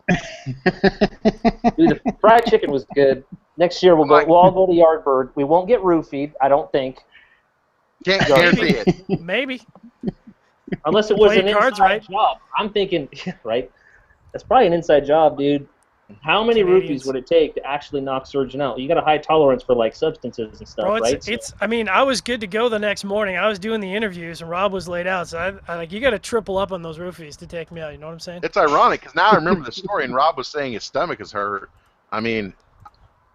Dude, the fried chicken was good. Next year we'll all go to Yardbird. We won't get roofied, I don't think, Can't guarantee it. Maybe. unless it was Play an cards inside right. job. I'm thinking, right? That's probably an inside job, dude. How many Canadians. rupees would it take to actually knock surgeon out? You got a high tolerance for like substances and stuff, Bro, right? it's. I mean, I was good to go the next morning. I was doing the interviews, and Rob was laid out. So I like, you got to triple up on those roofies to take me out. You know what I'm saying? It's ironic because now I remember the story, and Rob was saying his stomach is hurt. I mean,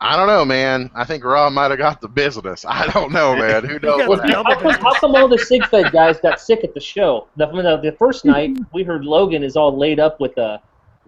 I don't know, man. I think Rob might have got the business. I don't know, man. Who knows? got What the happened? double How come all the SigFed guys got sick at the show? The first night, we heard Logan is all laid up with a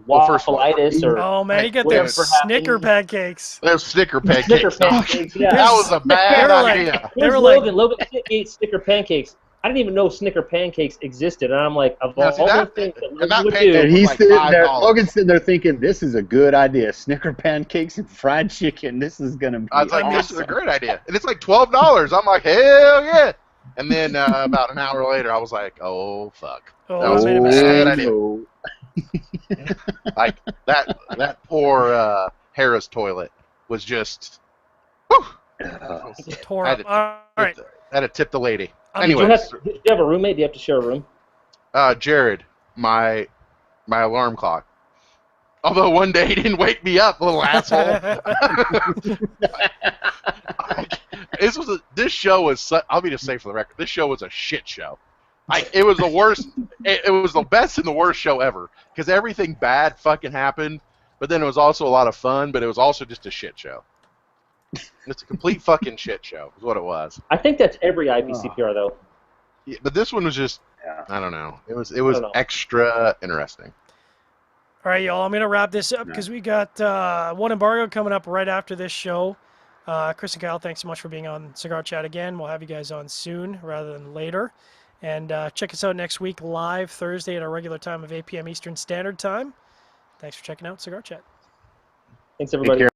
Well, first of all, waffleitis or Oh man, he got whatever them happened. Snicker pancakes. Those Snicker pancakes. Snicker dog. pancakes. Yeah. That was a bad They're like- idea. They Here's were like- Logan. Logan ate Snicker pancakes. I didn't even know Snicker pancakes existed, and I'm like, of Now, all see, the that- things that and Logan that would pancake- do, And he's like sitting there, $5. Logan's sitting there thinking, this is a good idea. Snicker pancakes and fried chicken. This is going to be I was like, awesome. this is a great idea. And it's like $12. I'm like, hell yeah. And then about an hour later, I was like, oh, fuck. Oh, That was I made a bad mistake. idea. no. Like, that poor Harris toilet was just, whew. Tore I up. had to All right. I had to tip the lady. I'm did you, Anyways, did you have a roommate? Do you have to share a room? Jared, my alarm clock. Although one day he didn't wake me up, little asshole. This show was. I'll be just say for the record, this show was a shit show. It was the worst. It was the best and the worst show ever because everything bad fucking happened, but then it was also a lot of fun. But it was also just a shit show. It's a complete fucking shit show. Is what it was. I think that's every IPCPR though. Yeah, but this one was just. Yeah. I don't know. It was I don't know. extra interesting. All right, y'all. I'm gonna wrap this up because we got one embargo coming up right after this show. Chris and Kyle, thanks so much for being on Cigar Chat again. We'll have you guys on soon rather than later. And check us out next week live Thursday at our regular time of 8 p.m. Eastern Standard Time. Thanks for checking out Cigar Chat. Thanks everybody. care.